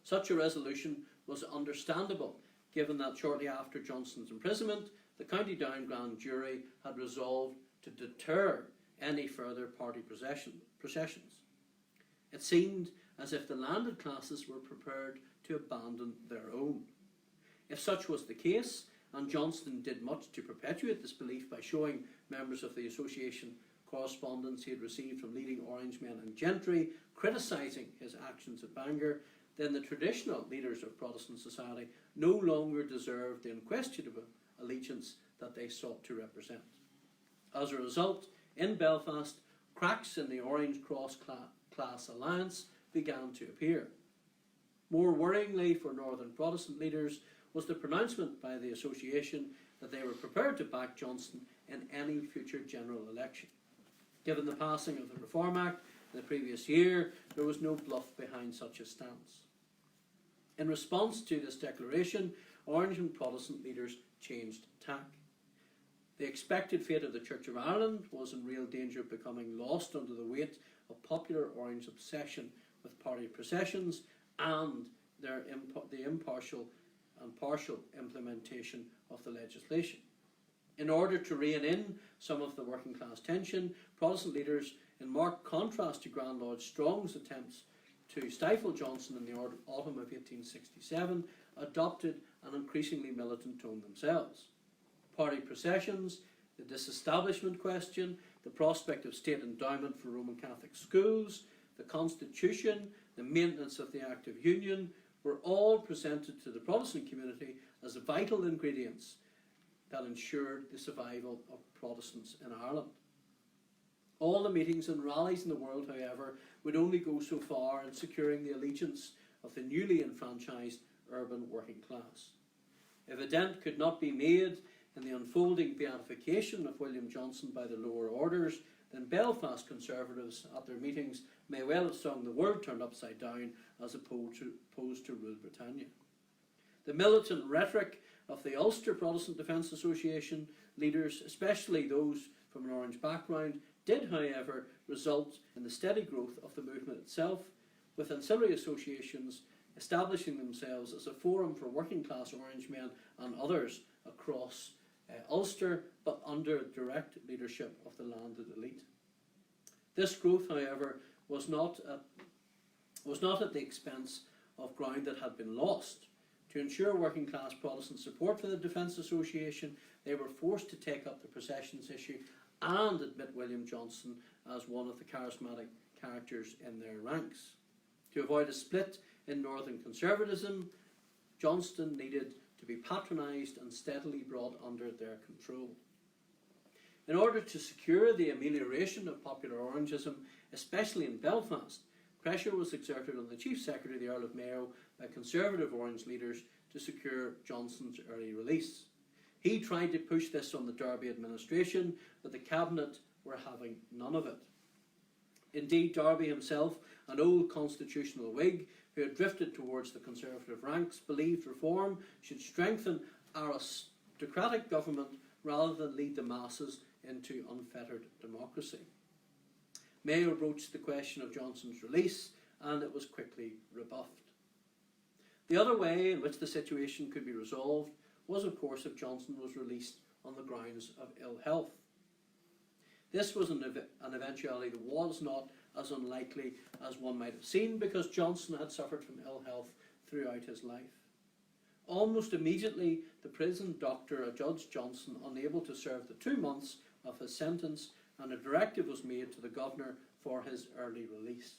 Such a resolution was understandable, given that shortly after Johnston's imprisonment, the County Down Grand Jury had resolved to deter any further party processions. It seemed as if the landed classes were prepared to abandon their own. If such was the case, and Johnston did much to perpetuate this belief by showing members of the association correspondence he had received from leading Orangemen and gentry criticising his actions at Bangor, then the traditional leaders of Protestant society no longer deserved the unquestionable allegiance that they sought to represent. As a result, in Belfast, cracks in the Orange Cross class alliance began to appear. More worryingly for Northern Protestant leaders was the pronouncement by the association that they were prepared to back Johnston in any future general election. Given the passing of the Reform Act in the previous year, there was no bluff behind such a stance. In response to this declaration, Orange and Protestant leaders changed tack. The expected fate of the Church of Ireland was in real danger of becoming lost under the weight of popular Orange obsession with party processions and the impartial and partial implementation of the legislation. In order to rein in some of the working class tension, Protestant leaders, in marked contrast to Grand Lodge Strong's attempts to stifle Johnston in the autumn of 1867, adopted an increasingly militant tone themselves. party processions, the disestablishment question, the prospect of state endowment for Roman Catholic schools, the Constitution, the maintenance of the Act of Union, were all presented to the Protestant community as vital ingredients that ensured the survival of Protestants in Ireland. All the meetings and rallies in the world, however, would only go so far in securing the allegiance of the newly enfranchised urban working class. If a dent could not be made in the unfolding beatification of William Johnston by the lower orders, then Belfast Conservatives at their meetings may well have sung the world turned upside down as opposed to Rule Britannia. The militant rhetoric of the Ulster Protestant Defence Association leaders, especially those from an Orange background, did, however, result in the steady growth of the movement itself, with ancillary associations establishing themselves as a forum for working class Orange men and others across Ulster, but under direct leadership of the landed elite. This growth, however, was not at the expense of ground that had been lost. To ensure working class Protestant support for the Defence Association, they were forced to take up the processions issue and admit William Johnston as one of the charismatic characters in their ranks. To avoid a split in Northern conservatism, Johnston needed to be patronised and steadily brought under their control. In order to secure the amelioration of popular Orangism, especially in Belfast, pressure was exerted on the Chief Secretary, the Earl of Mayo, by Conservative Orange leaders to secure Johnston's early release. He tried to push this on the Derby administration, but the Cabinet were having none of it. Indeed, Derby himself, an old constitutional Whig who had drifted towards the Conservative ranks, believed reform should strengthen aristocratic government rather than lead the masses into unfettered democracy. Mayo broached the question of Johnston's release, and it was quickly rebuffed. The other way in which the situation could be resolved was, of course, if Johnston was released on the grounds of ill health. This was an eventuality that was not as unlikely as one might have seen, because Johnston had suffered from ill health throughout his life. Almost immediately, the prison doctor adjudged Johnston unable to serve the 2 months of his sentence, and a directive was made to the governor for his early release.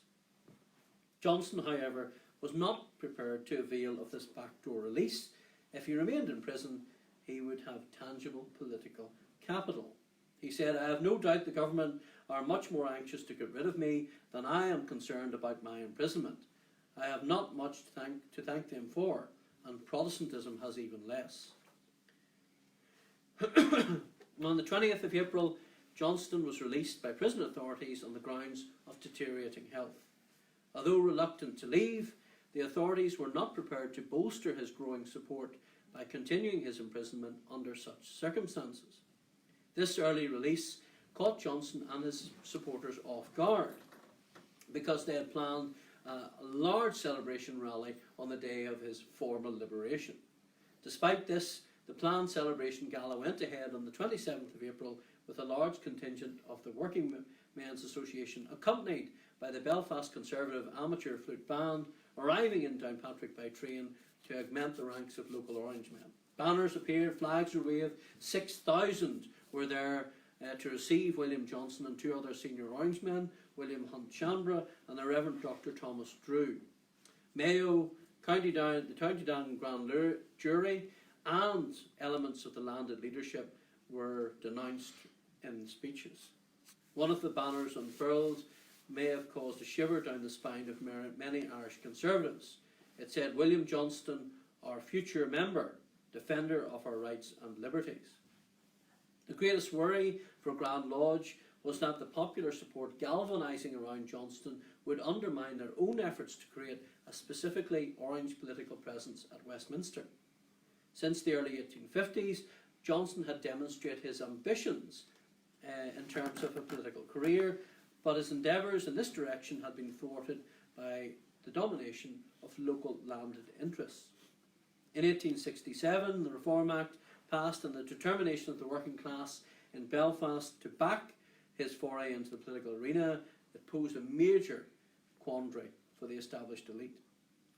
Johnston, however, was not prepared to avail of this backdoor release. If he remained in prison, he would have tangible political capital. He said, "I have no doubt the government are much more anxious to get rid of me than I am concerned about my imprisonment. I have not much to thank them for, and Protestantism has even less." On the 20th of April, Johnston was released by prison authorities on the grounds of deteriorating health. Although reluctant to leave, the authorities were not prepared to bolster his growing support by continuing his imprisonment under such circumstances. This early release caught Johnston and his supporters off guard, because they had planned a large celebration rally on the day of his formal liberation. Despite this, the planned celebration gala went ahead on the 27th of April with a large contingent of the Working Men's Association, accompanied by the Belfast Conservative Amateur Flute Band, arriving in Downpatrick by train to augment the ranks of local Orange men. Banners appeared, flags were waved, 6,000 were there to receive William Johnston and 2 other senior Orange men, William Hunt Chambra and the Reverend Dr. Thomas Drew. Mayo, the County Down Grand Jury and elements of the landed leadership were denounced in speeches. One of the banners unfurled may have caused a shiver down the spine of many Irish Conservatives. It said, "William Johnston, our future member, defender of our rights and liberties." The greatest worry for Grand Lodge was that the popular support galvanising around Johnston would undermine their own efforts to create a specifically Orange political presence at Westminster. Since the early 1850s, Johnston had demonstrated his ambitions in terms of a political career, but his endeavours in this direction had been thwarted by the domination of local landed interests. In 1867, the Reform Act passed, and the determination of the working class in Belfast to back his foray into the political arena, it posed a major quandary for the established elite.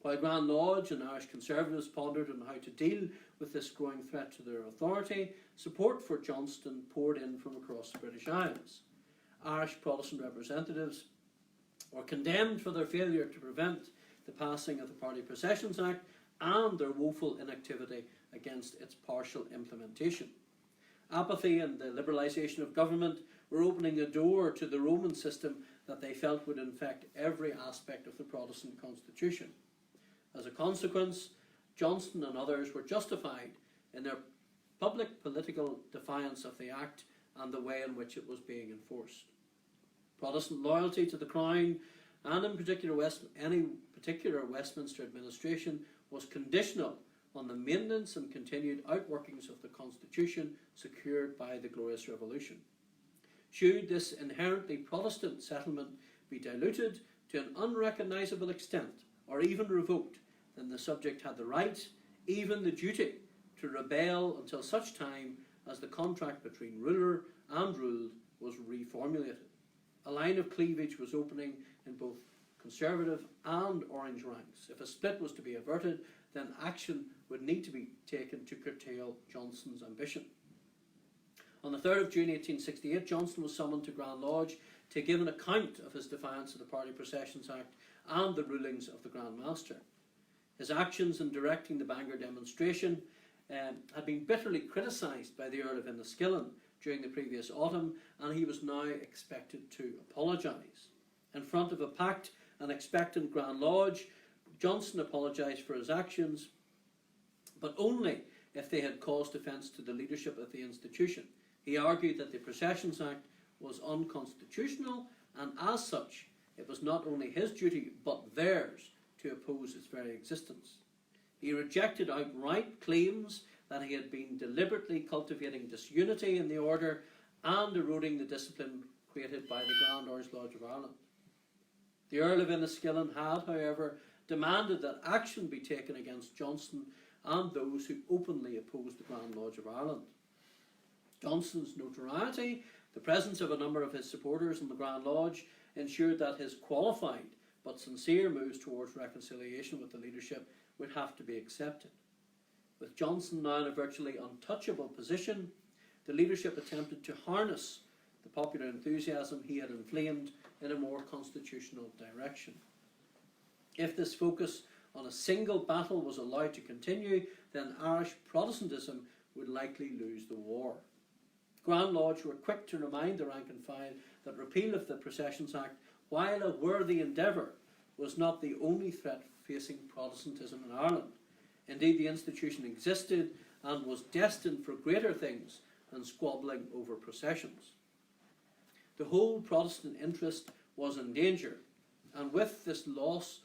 While Grand Lodge and Irish Conservatives pondered on how to deal with this growing threat to their authority, support for Johnston poured in from across the British Isles. Irish Protestant representatives were condemned for their failure to prevent the passing of the Party Processions Act and their woeful inactivity against its partial implementation. Apathy and the liberalisation of government were opening a door to the Roman system that they felt would infect every aspect of the Protestant constitution. As a consequence, Johnston and others were justified in their public political defiance of the Act and the way in which it was being enforced. Protestant loyalty to the Crown, and in particular any particular Westminster administration, was conditional on the maintenance and continued outworkings of the Constitution secured by the Glorious Revolution. Should this inherently Protestant settlement be diluted to an unrecognisable extent, or even revoked, then the subject had the right, even the duty, to rebel until such time as the contract between ruler and ruled was reformulated. A line of cleavage was opening in both Conservative and Orange ranks. If a split was to be averted, then action would need to be taken to curtail Johnston's ambition. On the 3rd of June 1868, Johnston was summoned to Grand Lodge to give an account of his defiance of the Party Processions Act and the rulings of the Grand Master. His actions in directing the Bangor demonstration had been bitterly criticised by the Earl of Enniskillen during the previous autumn, and he was now expected to apologise. In front of a packed and expectant Grand Lodge, Johnston apologised for his actions, but only if they had caused offence to the leadership of the institution. He argued that the Processions Act was unconstitutional, and as such, it was not only his duty but theirs to oppose its very existence. He rejected outright claims that he had been deliberately cultivating disunity in the order and eroding the discipline created by the Grand Orange Lodge of Ireland. The Earl of Enniskillen had, however, demanded that action be taken against Johnston and those who openly opposed the Grand Lodge of Ireland. Johnston's notoriety, the presence of a number of his supporters in the Grand Lodge, ensured that his qualified but sincere moves towards reconciliation with the leadership would have to be accepted. With Johnston now in a virtually untouchable position, the leadership attempted to harness the popular enthusiasm he had inflamed in a more constitutional direction. If this focus on a single battle was allowed to continue, then Irish Protestantism would likely lose the war. Grand Lodge were quick to remind the rank and file that repeal of the Processions Act, while a worthy endeavour, was not the only threat facing Protestantism in Ireland. Indeed, the institution existed and was destined for greater things than squabbling over processions. The whole Protestant interest was in danger, and with this lost,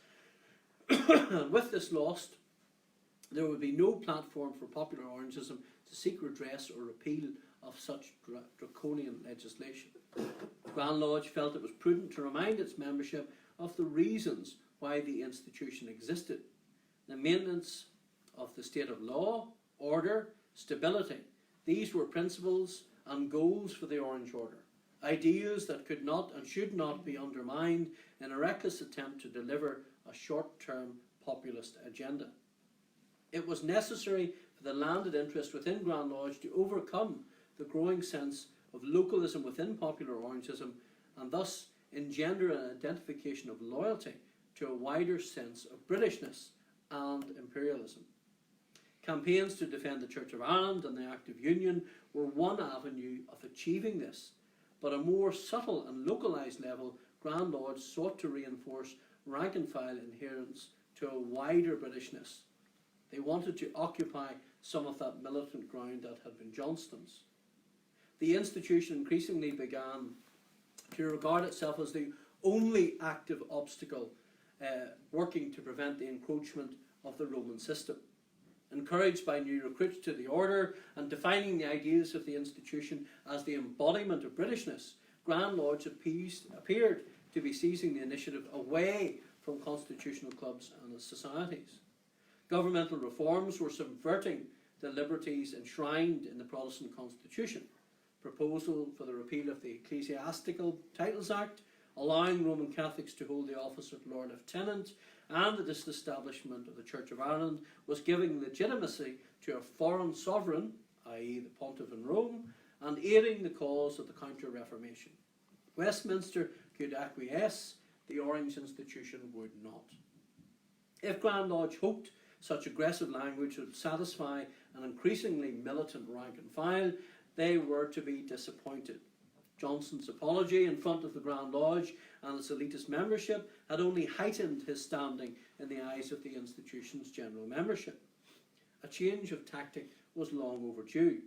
there would be no platform for popular Orangism to seek redress or repeal of such draconian legislation. Grand Lodge felt it was prudent to remind its membership of the reasons why the institution existed: the maintenance of the state of law, order, stability. These were principles and goals for the Orange Order, ideas that could not and should not be undermined in a reckless attempt to deliver a short-term populist agenda. It was necessary for the landed interest within Grand Lodge to overcome the growing sense of localism within popular Orangism, and thus engender an identification of loyalty to a wider sense of Britishness and imperialism. Campaigns to defend the Church of Ireland and the Act of Union were one avenue of achieving this, but at a more subtle and localised level, Grand Lodge sought to reinforce rank and file adherence to a wider Britishness. They wanted to occupy some of that militant ground that had been Johnston's. The institution increasingly began to regard itself as the only active obstacle working to prevent the encroachment of the Roman system. Encouraged by new recruits to the order and defining the ideas of the institution as the embodiment of Britishness, Grand Lodge appeared to be seizing the initiative away from constitutional clubs and societies. Governmental reforms were subverting the liberties enshrined in the Protestant constitution. Proposal for the repeal of the Ecclesiastical Titles Act, allowing Roman Catholics to hold the office of Lord Lieutenant, and the disestablishment of the Church of Ireland was giving legitimacy to a foreign sovereign, i.e. the Pontiff in Rome, and aiding the cause of the Counter-Reformation. Westminster could acquiesce, the Orange institution would not. If Grand Lodge hoped such aggressive language would satisfy an increasingly militant rank and file, they were to be disappointed. Johnston's apology in front of the Grand Lodge and its elitist membership had only heightened his standing in the eyes of the institution's general membership. A change of tactic was long overdue.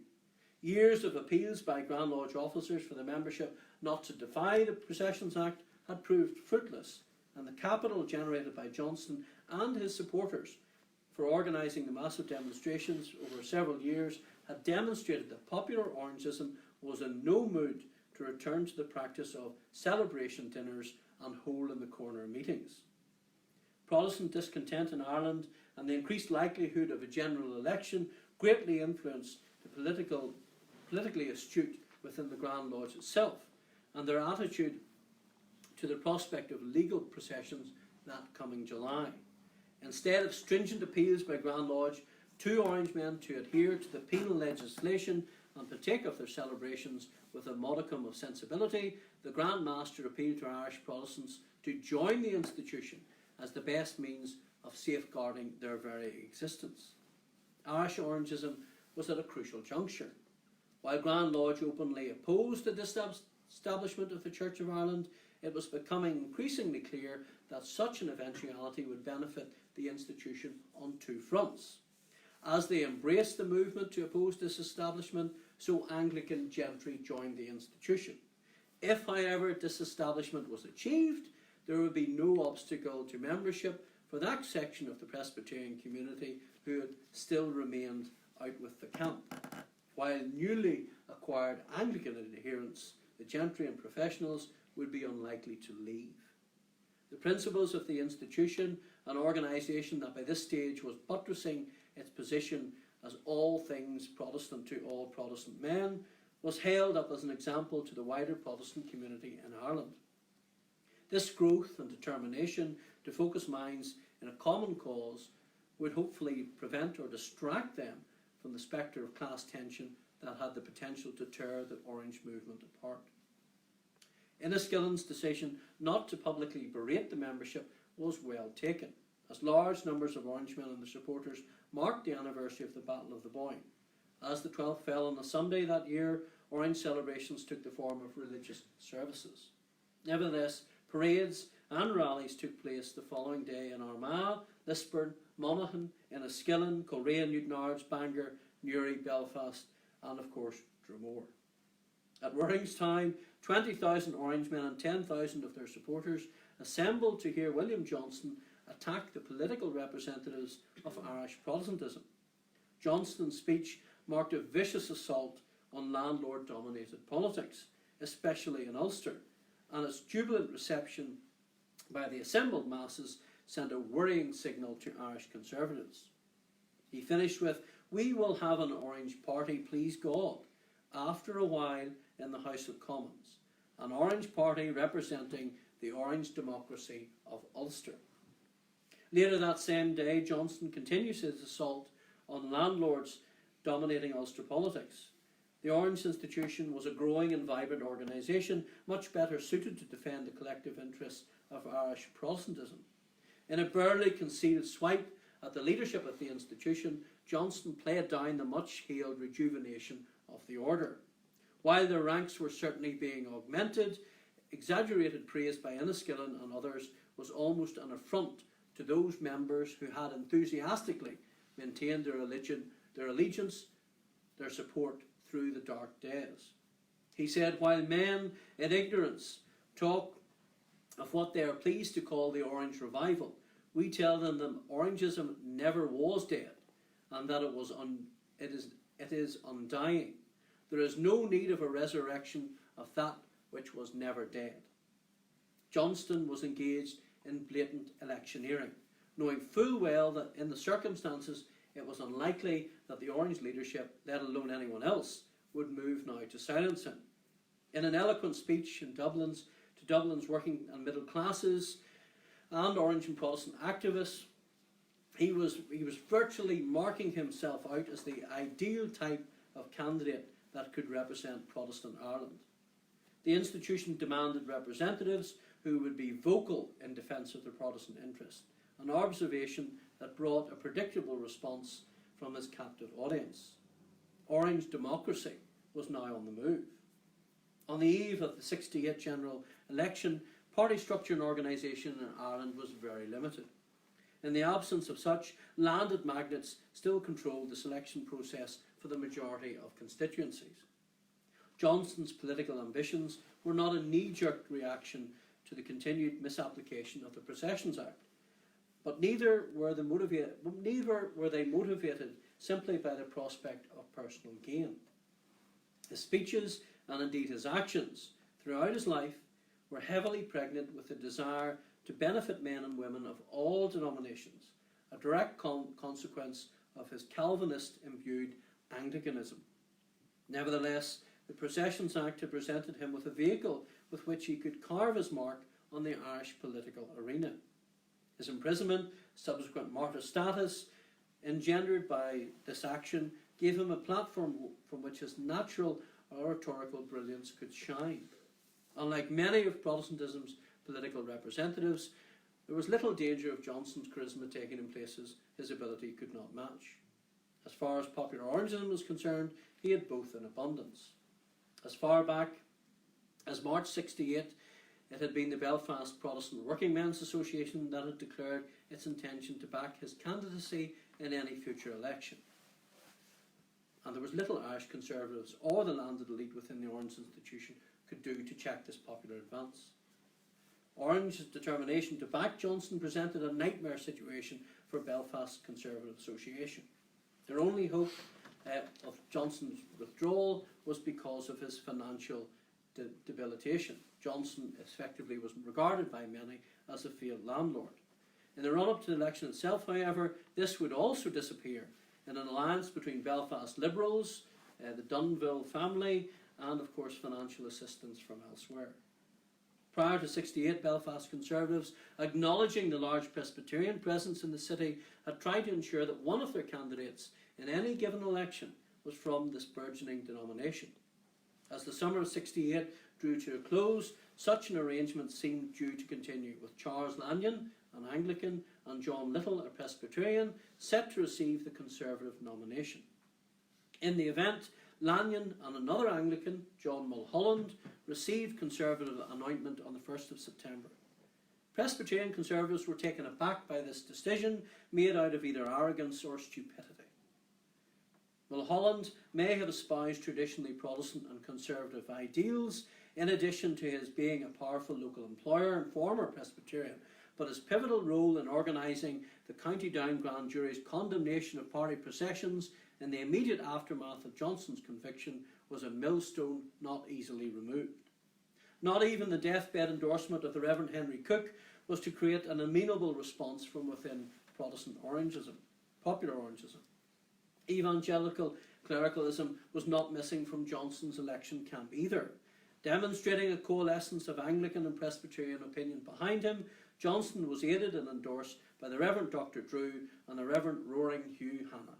Years of appeals by Grand Lodge officers for the membership not to defy the Processions Act had proved fruitless, and the capital generated by Johnston and his supporters for organising the massive demonstrations over several years had demonstrated that popular Orangism was in no mood to return to the practice of celebration dinners and hole-in-the-corner meetings. Protestant discontent in Ireland and the increased likelihood of a general election greatly influenced the politically astute within the Grand Lodge itself, and their attitude to the prospect of legal processions that coming July. Instead of stringent appeals by Grand Lodge to Orangemen to adhere to the penal legislation and partake of their celebrations with a modicum of sensibility, the Grand Master appealed to Irish Protestants to join the institution as the best means of safeguarding their very existence. Irish Orangism was at a crucial juncture. While Grand Lodge openly opposed the establishment of the Church of Ireland, it was becoming increasingly clear that such an eventuality would benefit the institution on two fronts. As they embraced the movement to oppose this establishment, so Anglican gentry joined the institution. If, however, disestablishment was achieved, there would be no obstacle to membership for that section of the Presbyterian community who had still remained out with the camp. While newly acquired Anglican adherents, the gentry and professionals would be unlikely to leave. The principles of the institution, an organisation that by this stage was buttressing its position as all things Protestant to all Protestant men, was held up as an example to the wider Protestant community in Ireland. This growth and determination to focus minds in a common cause would hopefully prevent or distract them from the spectre of class tension that had the potential to tear the Orange movement apart. Enniskillen's decision not to publicly berate the membership was well taken, as large numbers of Orangemen and their supporters marked the anniversary of the Battle of the Boyne. As the 12th fell on a Sunday that year, Orange celebrations took the form of religious services. Nevertheless, parades and rallies took place the following day in Armagh, Lisburn, Monaghan, Enniskillen, Coleraine, Newtownards, Bangor, Newry, Belfast, and of course Dromore. At Worthingstown, 20,000 Orangemen and 10,000 of their supporters assembled to hear William Johnston attack the political representatives of Irish Protestantism. Johnston's speech marked a vicious assault on landlord-dominated politics, especially in Ulster, and its jubilant reception by the assembled masses sent a worrying signal to Irish conservatives. He finished with, "We will have an Orange party, please God, after a while in the House of Commons, an Orange party representing the Orange democracy of Ulster." Later that same day, Johnston continues his assault on landlords dominating Ulster politics. The Orange institution was a growing and vibrant organisation, much better suited to defend the collective interests of Irish Protestantism. In a barely concealed swipe at the leadership of the institution, Johnston played down the much-hailed rejuvenation of the order. While their ranks were certainly being augmented, exaggerated praise by Enniskillen and others was almost an affront to those members who had enthusiastically maintained their allegiance, their support through the dark days. He said, "While men in ignorance talk of what they are pleased to call the Orange Revival, we tell them that Orangism never was dead, and that it is undying. There is no need of a resurrection of that which was never dead." Johnston was engaged in blatant electioneering, knowing full well that in the circumstances it was unlikely that the Orange leadership, let alone anyone else, would move now to silence him. In an eloquent speech to Dublin's working and middle classes and Orange and Protestant activist, he was virtually marking himself out as the ideal type of candidate that could represent Protestant Ireland. The institution demanded representatives who would be vocal in defence of the Protestant interest, an observation that brought a predictable response from his captive audience. Orange democracy was now on the move. On the eve of the 1968 general election, party structure and organisation in Ireland was very limited. In the absence of such, landed magnates still controlled the selection process for the majority of constituencies. Johnston's political ambitions were not a knee-jerk reaction to the continued misapplication of the Processions Act, but neither were they motivated simply by the prospect of personal gain. His speeches, and indeed his actions, throughout his life were heavily pregnant with the desire to benefit men and women of all denominations, a direct consequence of his Calvinist-imbued Anglicanism. Nevertheless, the Processions Act had presented him with a vehicle with which he could carve his mark on the Irish political arena. His imprisonment, subsequent martyr status, engendered by this action, gave him a platform from which his natural oratorical brilliance could shine. Unlike many of Protestantism's political representatives, there was little danger of Johnston's charisma taking him places his ability could not match. As far as popular Orangism was concerned, he had both in abundance. As far back as March 1968, it had been the Belfast Protestant Working Men's Association that had declared its intention to back his candidacy in any future election. And there was little Irish Conservatives or the landed elite within the Orange institution could do to check this popular advance. Orange's determination to back Johnston presented a nightmare situation for Belfast Conservative Association. Their only hope of Johnston's withdrawal was because of his financial debilitation. Johnston effectively was regarded by many as a failed landlord. In the run-up to the election itself, however, this would also disappear in an alliance between Belfast Liberals, the Dunville family, and of course financial assistance from elsewhere. Prior to 1968, Belfast Conservatives, acknowledging the large Presbyterian presence in the city, had tried to ensure that one of their candidates in any given election was from this burgeoning denomination. As the summer of 1968 drew to a close, such an arrangement seemed due to continue, with Charles Lanyon, an Anglican, and John Little, a Presbyterian, set to receive the Conservative nomination. In the event, Lanyon and another Anglican, John Mulholland, received Conservative anointment on the 1st of September. Presbyterian Conservatives were taken aback by this decision, made out of either arrogance or stupidity. Mulholland may have espoused traditionally Protestant and Conservative ideals, in addition to his being a powerful local employer and former Presbyterian, but his pivotal role in organising the County Down Grand Jury's condemnation of party processions in the immediate aftermath of Johnston's conviction was a millstone not easily removed. Not even the deathbed endorsement of the Reverend Henry Cook was to create an amenable response from within Protestant Orangism, popular Orangism. Evangelical clericalism was not missing from Johnston's election camp either. Demonstrating a coalescence of Anglican and Presbyterian opinion behind him, Johnston was aided and endorsed by the Reverend Dr. Drew and the Reverend Roaring Hugh Hannah.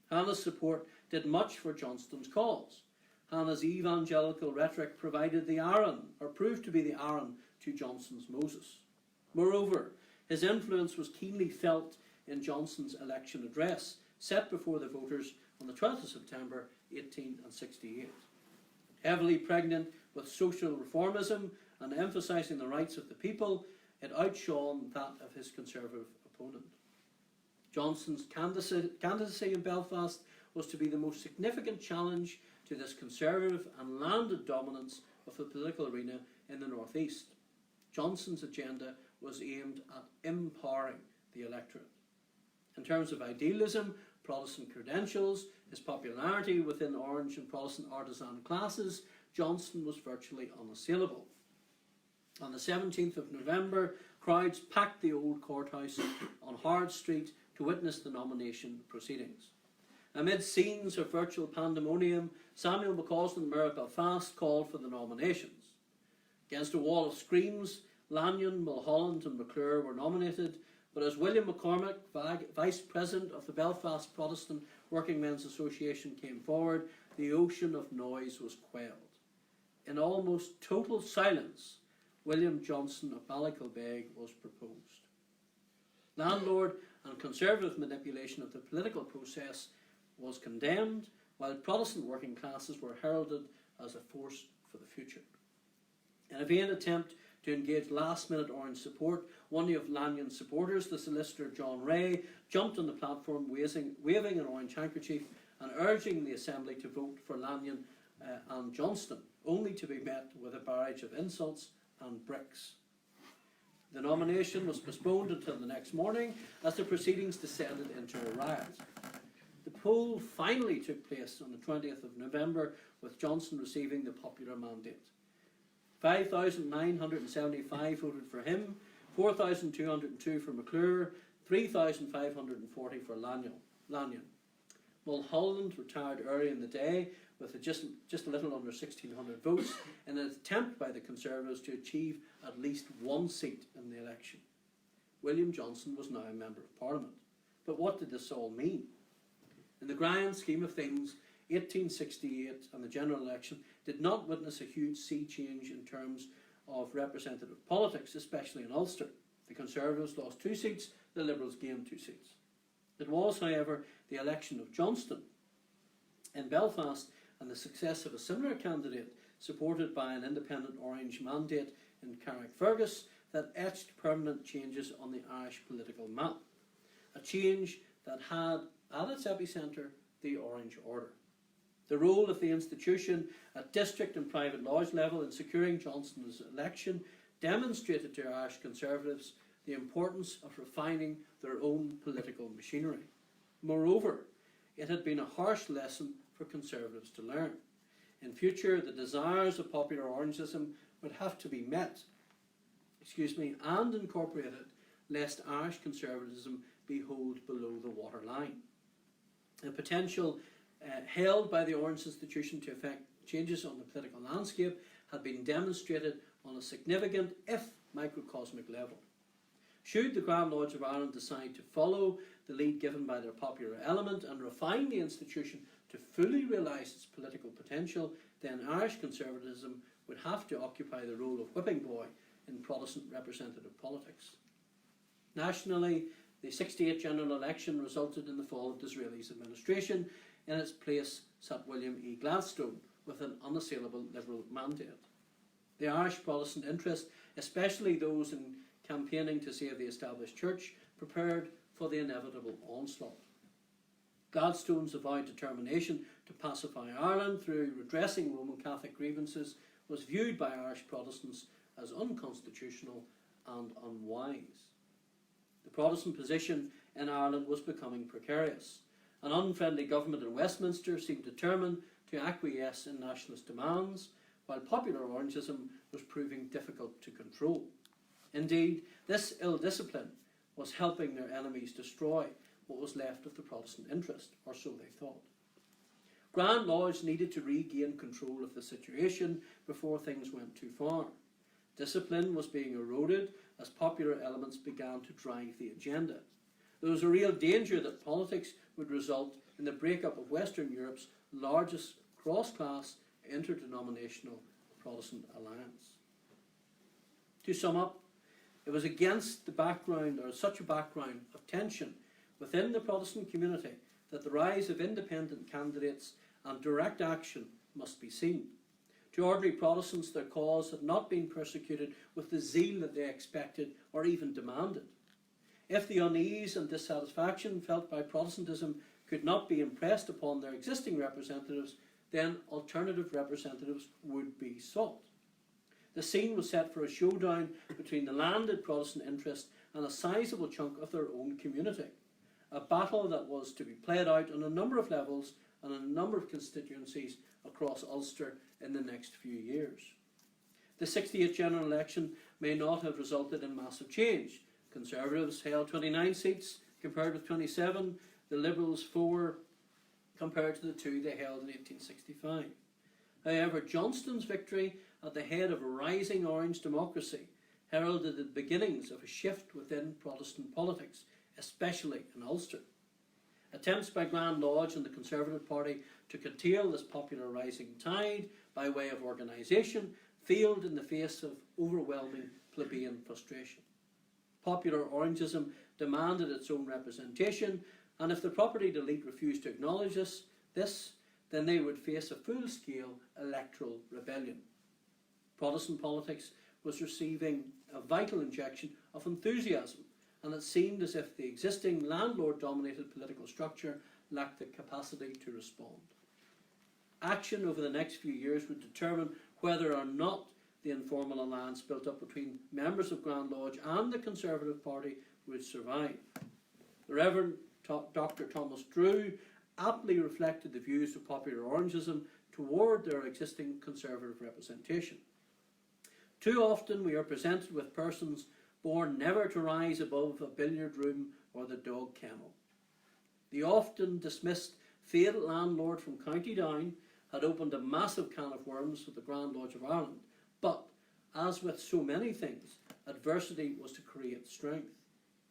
Hannah's support did much for Johnston's cause. Hannah's evangelical rhetoric provided the Aaron, or proved to be the Aaron, to Johnston's Moses. Moreover, his influence was keenly felt in Johnston's election address, set before the voters on the 12th of September 1868. Heavily pregnant with social reformism and emphasising the rights of the people, it outshone that of his Conservative opponent. Johnston's candidacy in Belfast was to be the most significant challenge to this Conservative and landed dominance of the political arena in the North East. Johnston's agenda was aimed at empowering the electorate. In terms of idealism, Protestant credentials, his popularity within Orange and Protestant artisan classes, Johnston was virtually unassailable. On the 17th of November, crowds packed the old courthouse on Hard Street to witness the nomination proceedings. Amid scenes of virtual pandemonium, Samuel McCausland, Mayor of Belfast, called for the nominations. Against a wall of screams, Lanyon, Mulholland and McClure were nominated, but as William McCormick, Vice President of the Belfast Protestant Working Men's Association, came forward, the ocean of noise was quelled. In almost total silence, William Johnston of Ballykilbeg was proposed. Landlord and Conservative manipulation of the political process was condemned, while Protestant working classes were heralded as a force for the future. In a vain attempt to engage last-minute Orange support, one of Lanyon's supporters, the solicitor John Ray, jumped on the platform waving an orange handkerchief and urging the Assembly to vote for Lanyon and Johnston, only to be met with a barrage of insults and bricks. The nomination was postponed until the next morning as the proceedings descended into a riot. The poll finally took place on the 20th of November, with Johnston receiving the popular mandate. 5,975 voted for him, 4,202 for McClure, 3,540 for Lanyon. Mulholland retired early in the day with just a little under 1,600 votes in an attempt by the Conservatives to achieve at least one seat in the election. William Johnston was now a Member of Parliament. But what did this all mean? In the grand scheme of things, 1868 and the general election did not witness a huge sea change in terms of representative politics, especially in Ulster. The Conservatives lost 2 seats, the Liberals gained 2 seats. It was, however, the election of Johnston in Belfast and the success of a similar candidate supported by an independent Orange mandate in Carrickfergus that etched permanent changes on the Irish political map. A change that had at its epicentre the Orange Order. The role of the institution at district and private lodge level in securing Johnston's election demonstrated to Irish Conservatives the importance of refining their own political machinery. Moreover, it had been a harsh lesson for Conservatives to learn. In future, the desires of popular Orangism would have to be met and incorporated, lest Irish Conservatism be held below the waterline. The potential held by the Orange institution to effect changes on the political landscape had been demonstrated on a significant, if microcosmic, level. Should the Grand Lodge of Ireland decide to follow the lead given by their popular element and refine the institution to fully realise its political potential, then Irish Conservatism would have to occupy the role of whipping boy in Protestant representative politics. Nationally, the 1968 general election resulted in the fall of Disraeli's administration. In its place sat William E. Gladstone with an unassailable Liberal mandate. The Irish Protestant interest, especially those in campaigning to save the established church, prepared for the inevitable onslaught. Gladstone's avowed determination to pacify Ireland through redressing Roman Catholic grievances was viewed by Irish Protestants as unconstitutional and unwise. The Protestant position in Ireland was becoming precarious. An unfriendly government in Westminster seemed determined to acquiesce in nationalist demands, while popular Orangism was proving difficult to control. Indeed, this ill discipline was helping their enemies destroy what was left of the Protestant interest, or so they thought. Grand Lodge needed to regain control of the situation before things went too far. Discipline was being eroded as popular elements began to drive the agenda. There was a real danger that politics would result in the breakup of Western Europe's largest cross-class interdenominational Protestant alliance. To sum up, it was against the background, or such a background of tension within the Protestant community, that the rise of independent candidates and direct action must be seen. To ordinary Protestants, their cause had not been persecuted with the zeal that they expected or even demanded. If the unease and dissatisfaction felt by Protestantism could not be impressed upon their existing representatives, then alternative representatives would be sought. The scene was set for a showdown between the landed Protestant interest and a sizable chunk of their own community, a battle that was to be played out on a number of levels and in a number of constituencies across Ulster in the next few years. The 1968 general election may not have resulted in massive change. Conservatives held 29 seats compared with 27, the Liberals 4 compared to the 2 they held in 1865. However, Johnston's victory at the head of a rising Orange democracy heralded the beginnings of a shift within Protestant politics, especially in Ulster. Attempts by Grand Lodge and the Conservative Party to curtail this popular rising tide by way of organisation failed in the face of overwhelming plebeian frustration. Popular Orangism demanded its own representation, and if the propertied elite refused to acknowledge this, then they would face a full-scale electoral rebellion. Protestant politics was receiving a vital injection of enthusiasm, and it seemed as if the existing landlord-dominated political structure lacked the capacity to respond. Action over the next few years would determine whether or not the informal alliance built up between members of Grand Lodge and the Conservative Party would survive. The Reverend Dr. Thomas Drew aptly reflected the views of popular Orangism toward their existing Conservative representation. Too often we are presented with persons born never to rise above a billiard room or the dog kennel. The often dismissed failed landlord from County Down had opened a massive can of worms with the Grand Lodge of Ireland, but, as with so many things, adversity was to create strength.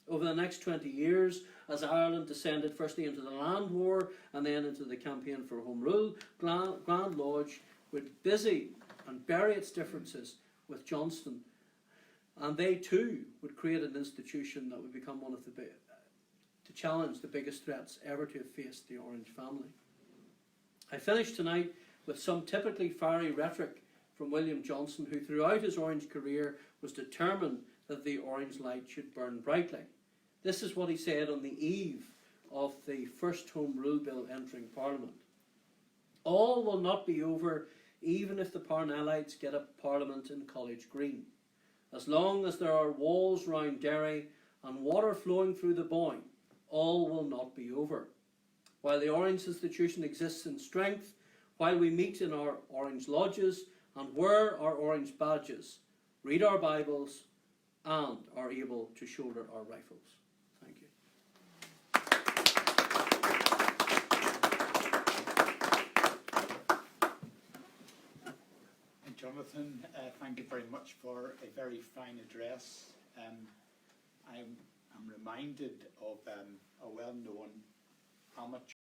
Over the next 20 years, as Ireland descended firstly into the land war and then into the campaign for Home Rule, Grand Lodge would busy and bury its differences with Johnston, and they too would create an institution that would become one of to challenge the biggest threats ever to have faced the Orange family. I finish tonight with some typically fiery rhetoric from William Johnston, who throughout his Orange career was determined that the Orange light should burn brightly. This is what he said on the eve of the first Home Rule Bill entering Parliament. All will not be over even if the Parnellites get a Parliament in College Green. As long as there are walls round Derry and water flowing through the Boyne, all will not be over. While the Orange institution exists in strength, while we meet in our Orange lodges and wear our Orange badges, read our Bibles and are able to shoulder our rifles. Thank you. And Jonathan, thank you very much for a very fine address. I'm reminded of a well-known amateur